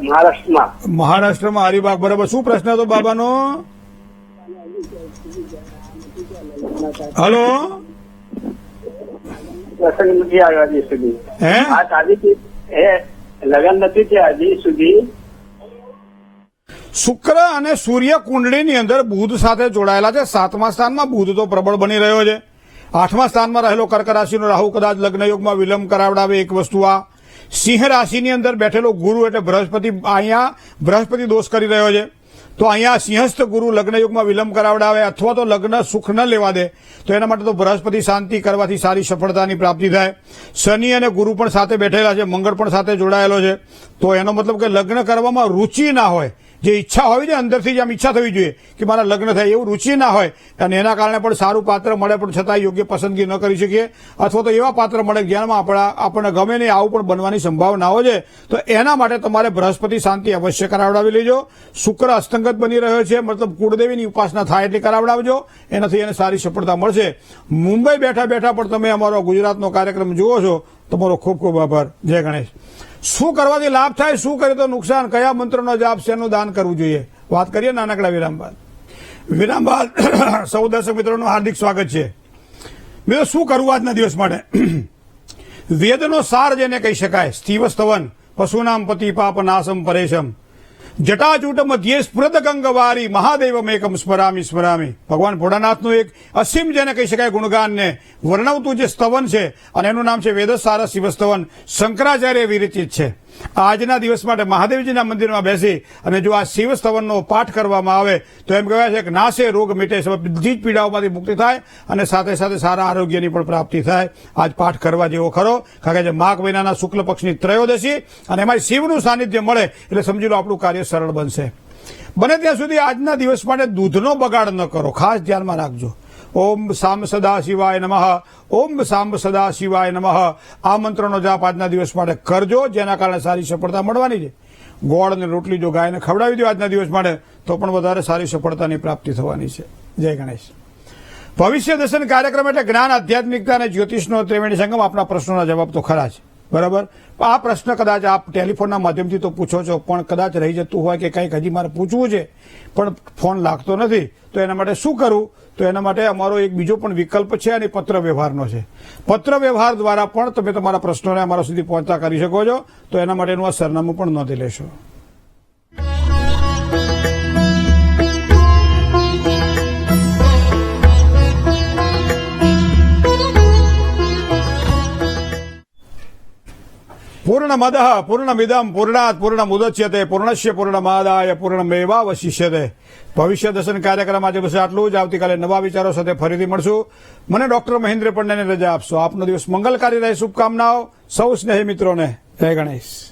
મહારાષ્ટ્રમાં. મહારાષ્ટ્રમાં અલીબાગ. બરાબર. શું પ્રશ્ન હતો બાબાનો? હલો પ્રસંગ નથી આવ્યો હજી સુધી. હે આ તારીખ લગ્ન નથી થયા હજી સુધી. શુક્ર અને સૂર્ય કુંડળીની અંદર બુધ સાથે જોડાયેલા છે. 7મા સ્થાનમાં બુધ તો પ્રબળ બની રહ્યો છે. 8મા સ્થાનમાં રહેલો કર્ક રાશિનો રાહુ કદાચ લગ્ન યોગમાં વિલંબ કરાવડાવે. એક વસ્તુ આ સિંહ રાશિની અંદર બેઠેલો ગુરુ એટલે બૃહસ્પતિ, અહીંયા બૃહસ્પતિ દોષ કરી રહ્યો છે. તો અહીંયા સિંહસ્થ ગુરુ લગ્ન યુગમાં વિલંબ કરાવડાવે અથવા તો લગ્ન સુખ ન લેવા દે, તો એના માટે તો બૃહસ્પતિ શાંતિ કરવાથી સારી સફળતાની પ્રાપ્તિ થાય. શનિ અને ગુરુ પણ સાથે બેઠેલા છે, મંગળ પણ સાથે જોડાયેલો છે. તો એનો મતલબ કે લગ્ન કરવામાં રુચિ ના હોય, જે ઈચ્છા હોવી જોઈએ અંદરથી જ આમ ઈચ્છા થવી જોઈએ કે મારા લગ્ન થાય, એવું રુચિ ના હોય અને એના કારણે પણ સારું પાત્ર મળે પણ છતાં યોગ્ય પસંદગી ન કરી શકીએ, અથવા તો એવા પાત્ર મળે જેમાં આપણને ગમે નહીં આવું પણ બનવાની સંભાવનાઓ છે. તો એના માટે તમારે બૃહસ્પતિ શાંતિ અવશ્ય કરાવડાવી લેજો. શુક્ર અસ્તંગત બની રહ્યો છે, મતલબ કુળદેવીની ઉપાસના થાય એટલે કરાવડાવજો, એનાથી એને સારી સફળતા મળશે. મુંબઈ બેઠા બેઠા પણ તમે અમારો ગુજરાતનો કાર્યક્રમ જુઓ છો, તમારો ખૂબ ખૂબ આભાર. જય ગણેશ. શું કરવાથી લાભ થાય, શું કરે તો નુકસાન, કયા મંત્રનો જાપ, શેનું દાન કરવું જોઈએ, વાત કરીએ નાનકડા વિરામ બાદ. વિરામ બાદ સૌ દર્શક મિત્રોનું હાર્દિક સ્વાગત છે. મિત્રો શું કરવું આજના દિવસ માટે? વેદનો સાર જેને કહી શકાય, સ્થિવ સ્તવન પશુનામ પતિ પાપ નાશમ પરેશમ જટાજૂટ મધ્યે સ્ફુરદ ગંગવારી મહાદેવમેકમ સ્મરામી સ્મરામી. ભગવાન ભોળાનાથનું એક અસીમ જેને કહી શકાય ગુણગાનને વર્ણવતું જે સ્તવન છે અને એનું નામ છે વેદસાર શિવ સ્તવન, શંકરાચાર્ય વિરચિત છે. આજના દિવસ માટે મહાદેવજીના મંદિરમાં બેસી અને જો આ શિવ સ્તવનનો પાઠ કરવામાં આવે તો એમ કહેવાય છે કે નાશે રોગ મિટે, બધી જ પીડાઓમાંથી મુક્તિ થાય અને સાથે સાથે સારા આરોગ્યની પણ પ્રાપ્તિ થાય. આજ પાઠ કરવા જેવો ખરો, કારણ કે માઘ મહિનાના શુક્લ પક્ષની ત્રયોદશી અને એમાં શિવનું સાનિધ્ય મળે એટલે સમજી લો આપણું કાર્ય સરળ બનશે. બને ત્યાં સુધી આજના દિવસ માટે દૂધનો બગાડ ન કરો, ખાસ ધ્યાનમાં રાખજો. ઓમ સામ સદા શિવાય નમઃ, ઓમ સામ સદા શિવાય નમઃ. આ મંત્રનો જાપ આજના દિવસ માટે કરજો, જેના કારણે સારી સફળતા મળવાની છે. ગોળ અને રોટલી જો ગાયને ખવડાવી દો આજના દિવસ માટે તો પણ વધારે સારી સફળતાની પ્રાપ્તિ થવાની છે. જય ગણેશ. ભવિષ્ય દર્શન કાર્યક્રમ એટલે જ્ઞાન, આધ્યાત્મિકતા અને જ્યોતિષનો ત્રિવેણી સંગમ. આપણા પ્રશ્નોના જવાબ તો ખરા છે, બરાબર. આ પ્રશ્ન કદાચ આપ ટેલિફોનના માધ્યમથી તો પૂછો છો, પણ કદાચ રહી જતું હોય કે કંઈક હજી મારે પૂછવું છે પણ ફોન લાગતો નથી, તો એના માટે શું કરવું? તો એના માટે અમારો એક બીજો પણ વિકલ્પ છે અને પત્ર વ્યવહારનો છે. પત્ર વ્યવહાર દ્વારા પણ તમે તમારા પ્રશ્નોને અમારા સુધી પહોંચતા કરી શકો છો. તો એના માટેનું આ સરનામું પણ નોંધી લેશો. પૂર્ણમદઃ પૂર્ણમિદં પૂર્ણાત પૂર્ણમુદચ્યતે પૂર્ણસ્ય પૂર્ણમાદાય પૂર્ણમેવાવશિષ્યતે. ભવિષ્ય દર્શન કાર્યક્રમ આજે બસ આટલું જ. આવતીકાલે નવા વિચારો સાથે ફરીથી મળશું. મને ડોક્ટર મહેન્દ્ર પંડ્યાને રજા આપશો. આપનો દિવસ મંગલકારી રહે. શુભકામનાઓ સૌ સ્નેહી મિત્રોને. જય ગણેશ.